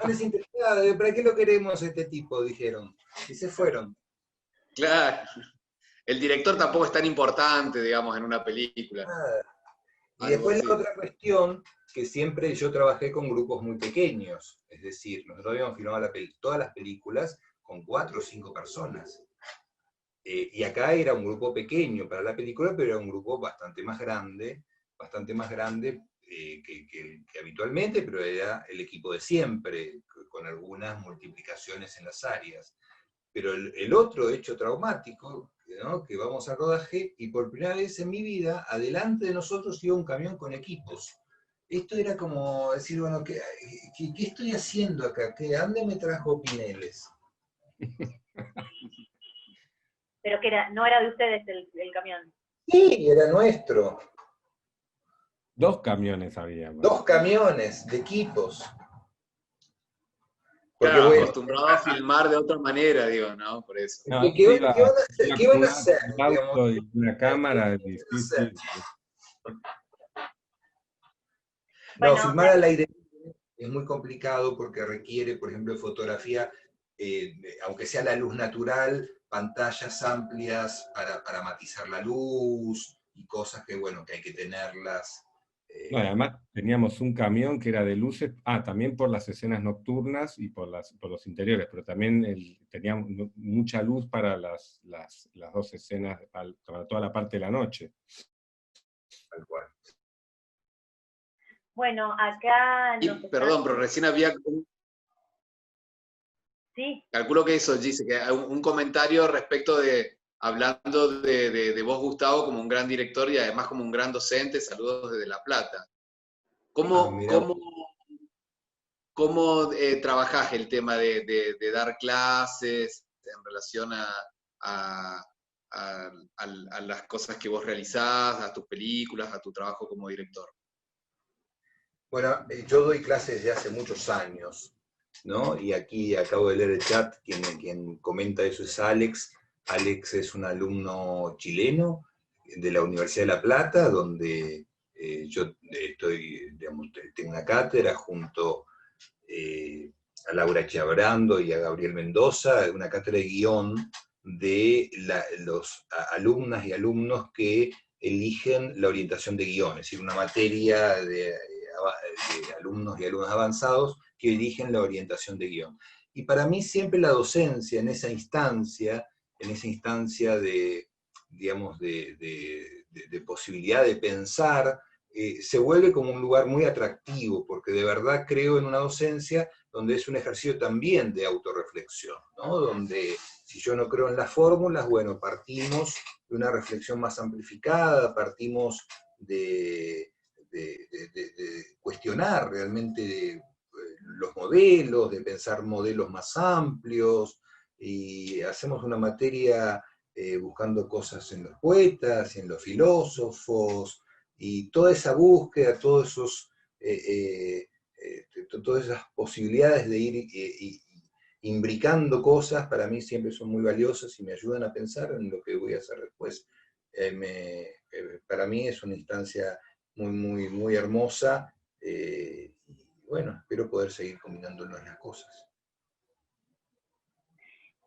No les interesaba. ¿Para qué lo queremos este tipo? Dijeron. Y se fueron. Claro. El director tampoco es tan importante, digamos, en una película. Nada. Y Algo después así. la otra cuestión, que siempre yo trabajé con grupos muy pequeños. Es decir, nosotros habíamos filmado todas las películas con 4 o 5 personas. Y acá era un grupo pequeño para la película, pero era un grupo bastante más grande que habitualmente, pero era el equipo de siempre, con algunas multiplicaciones en las áreas. Pero el otro hecho traumático, ¿no? Que vamos al rodaje, y por primera vez en mi vida, adelante de nosotros iba un camión con equipos. Esto era como decir, bueno, ¿qué estoy haciendo acá? ¿A dónde me trajo Pineles? Pero que no era de ustedes el camión. Sí, era nuestro. 2 camiones había. 2 camiones de equipos. Porque Claro, bueno, acostumbrado a filmar de otra manera, digo, ¿no? Por eso. No, ¿qué van a hacer? un auto y una cámara es difícil. No, Bueno, filmar al aire es muy complicado porque requiere, por ejemplo, de fotografía, aunque sea la luz natural, pantallas amplias para matizar la luz y cosas que, bueno, que hay que tenerlas. No, además teníamos un camión que era de luces, también por las escenas nocturnas y por los interiores, pero también teníamos mucha luz para las 2 escenas, para toda la parte de la noche. Tal cual. bueno, acá Y, perdón, pero recién había... Sí. Calculo que eso, Gise, que hay un comentario respecto de, hablando de vos, Gustavo, como un gran director y además como un gran docente, saludos desde La Plata. ¿Cómo trabajás el tema de dar clases en relación a las cosas que vos realizás, a tus películas, a tu trabajo como director? Bueno, yo doy clases desde hace muchos años, ¿no? Y aquí acabo de leer el chat, quien comenta eso es Alex. Alex es un alumno chileno de la Universidad de La Plata, donde yo estoy, digamos, tengo una cátedra junto a Laura Chiabrando y a Gabriel Mendoza, una cátedra de guión de los alumnas y alumnos que eligen la orientación de guión, es decir, una materia de alumnos y alumnas avanzados que eligen la orientación de guión. Y para mí siempre la docencia en esa instancia de, digamos, de posibilidad de pensar, se vuelve como un lugar muy atractivo, porque de verdad creo en una docencia donde es un ejercicio también de autorreflexión, ¿no? Donde si yo no creo en las fórmulas, bueno, partimos de una reflexión más amplificada, partimos de cuestionar realmente los modelos, de pensar modelos más amplios, y hacemos una materia buscando cosas en los poetas, en los filósofos, y toda esa búsqueda, todas esas posibilidades de ir imbricando cosas, para mí siempre son muy valiosas y me ayudan a pensar en lo que voy a hacer después. Para mí es una instancia muy hermosa, y bueno, espero poder seguir combinándonos las cosas.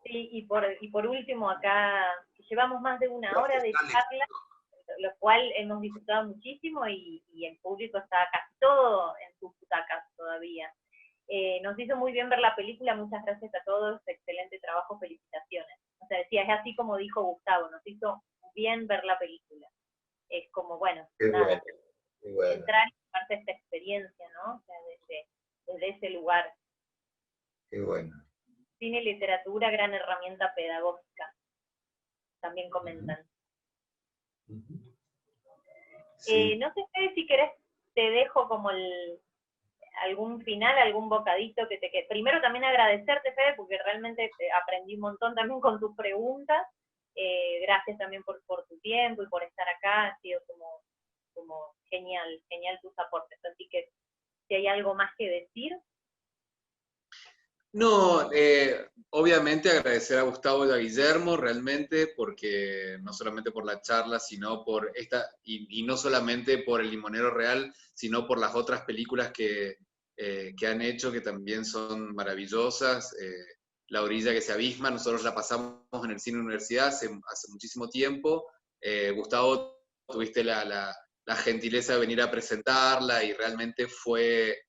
Sí, y por último, acá llevamos más de una hora de charla, lo cual hemos disfrutado muchísimo y el público está casi todo en sus butacas todavía. Nos hizo muy bien ver la película, muchas gracias a todos, excelente trabajo, felicitaciones. O sea, decía, es así como dijo Gustavo, nos hizo bien ver la película. Es como, bueno, nada, bueno. Entrar y parte de esta experiencia, ¿no? O sea, desde ese lugar. Qué bueno. Cine y literatura, gran herramienta pedagógica. También comentan. Sí. No sé, Fede, si querés, te dejo como algún final, algún bocadito que te quede. Primero también agradecerte, Fede, porque realmente aprendí un montón también con tus preguntas. Gracias también por tu tiempo y por estar acá. Ha sido como genial, genial tus aportes. Así que si hay algo más que decir. No, obviamente agradecer a Gustavo y a Guillermo realmente, porque no solamente por la charla, sino por esta, y no solamente por El Limonero Real, sino por las otras películas que han hecho, que también son maravillosas. La orilla que se abisma, nosotros la pasamos en el Cine Universidad hace muchísimo tiempo. Gustavo, tuviste la gentileza de venir a presentarla y realmente fue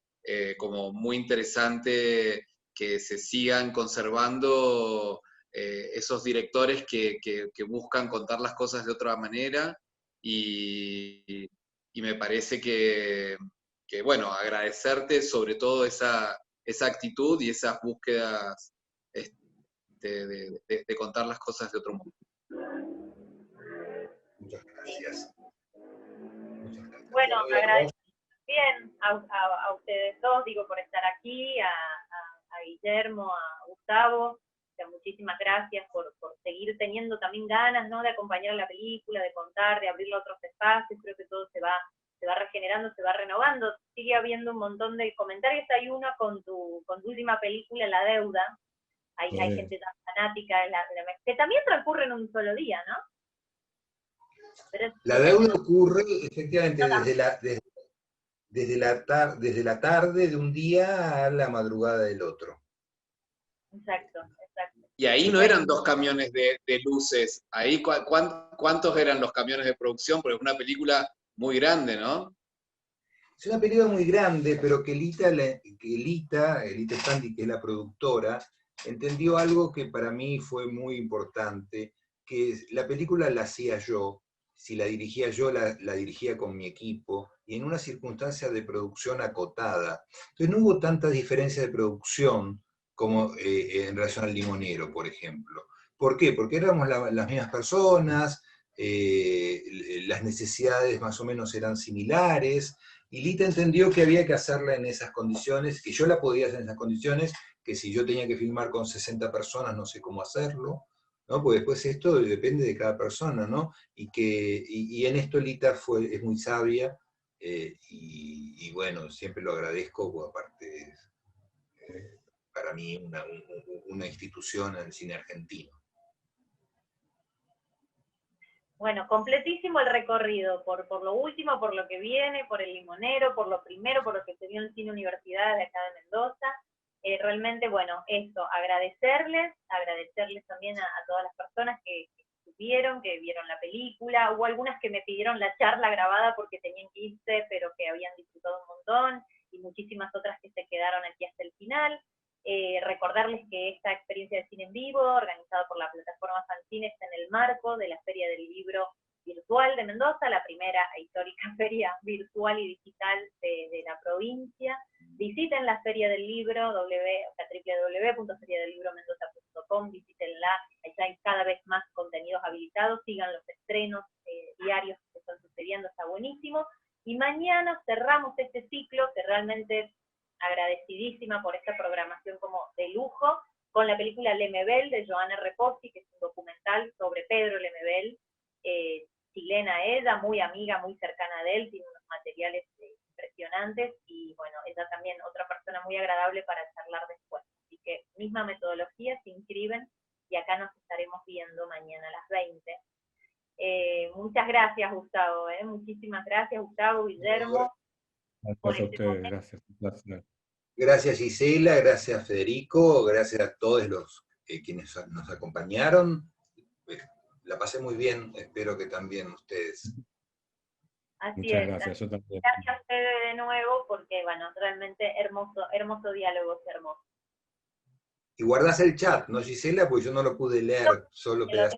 como muy interesante que se sigan conservando esos directores que buscan contar las cosas de otra manera y me parece bueno, agradecerte sobre todo esa actitud y esas búsquedas de contar las cosas de otro modo. Muchas gracias. Muchas gracias. Bueno, Bueno, y agradezco bien a ustedes dos, digo, por estar aquí, a Guillermo, a Gustavo. O sea, muchísimas gracias por seguir teniendo también ganas, ¿no?, de acompañar la película, de contar, de abrirle otros espacios. Creo que todo se va regenerando, se va renovando. Sigue habiendo un montón de comentarios. Hay uno con tu última película, La Deuda. Hay gente tan fanática de que también transcurre en un solo día, ¿no? Pero la deuda ocurre efectivamente desde la tarde de un día a la madrugada del otro. Exacto. Y ahí no eran 2 camiones de luces, ahí ¿cuántos eran los camiones de producción? Porque es una película muy grande, ¿no? Es una película muy grande, pero que Elita Standi, que es la productora, entendió algo que para mí fue muy importante, que la película la hacía yo, si la dirigía yo, la dirigía con mi equipo, y en una circunstancia de producción acotada. Entonces no hubo tanta diferencia de producción como en relación al Limonero, por ejemplo. ¿Por qué? Porque éramos las mismas personas, las necesidades más o menos eran similares, y Lita entendió que había que hacerla en esas condiciones, que yo la podía hacer en esas condiciones, que si yo tenía que filmar con 60 personas no sé cómo hacerlo, ¿no? Porque después esto depende de cada persona, ¿no? Y en esto Lita es muy sabia, y bueno, siempre lo agradezco, porque aparte es para mí una institución en el cine argentino. Bueno, completísimo el recorrido, por lo último, por lo que viene, por El Limonero, por lo primero, por lo que se vio en Cine Universidad de acá de Mendoza. Realmente, bueno, eso, agradecerles también a todas las personas que estuvieron, que vieron la película. Hubo algunas que me pidieron la charla grabada porque tenían que irse, pero que habían disfrutado un montón, y muchísimas otras que se quedaron aquí hasta el final. Recordarles que esta experiencia de cine en vivo, organizada por la plataforma Fanzine, está en el marco de la Feria del Libro Virtual de Mendoza, la primera e histórica feria virtual y digital de la provincia. Visiten la Feria del Libro, www.feriadelibromendoza.com, visítenla, hay cada vez más contenidos habilitados, sigan los estrenos diarios que están sucediendo, está buenísimo. Y mañana cerramos este ciclo, que realmente agradecidísima por esta programación como de lujo, con la película Lemebel de Joana Reposi, que es un documental sobre Pedro Lemebel, chilena ella, muy amiga, muy cercana de él, tiene unos materiales impresionantes, y bueno, ella también otra persona muy agradable para charlar después. Así que misma metodología, se inscriben y acá nos estaremos viendo mañana a las 20. Muchas gracias, Gustavo, muchísimas gracias, Gustavo, Guillermo. Gracias a ustedes, gracias. Gracias, Gisela, gracias, Federico, gracias a todos los quienes nos acompañaron. La pasé muy bien, espero que también ustedes. Así Muchas es. Gracias, yo también. Gracias, Fede, de nuevo, porque bueno, realmente hermoso diálogo, hermoso. Y guardás el chat, ¿no, Gisela? Porque yo no lo pude leer, solo pedazos.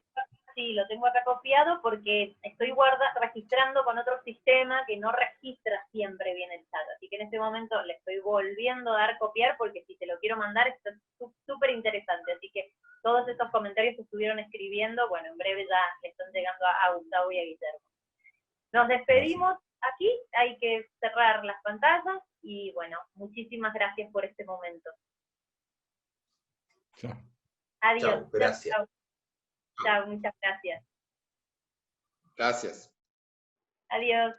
Sí, lo tengo acá copiado porque estoy registrando con otro sistema que no registra siempre bien el chat. Así que en este momento le estoy volviendo a dar copiar, porque si te lo quiero mandar, esto es súper interesante. Así que todos estos comentarios que estuvieron escribiendo, bueno, en breve ya le están llegando a Gustavo y a Guillermo. Nos despedimos aquí, hay que cerrar las pantallas y bueno, muchísimas gracias por este momento. Chao. Adiós. Chao, gracias. Chao, chao, muchas gracias. Gracias. Adiós.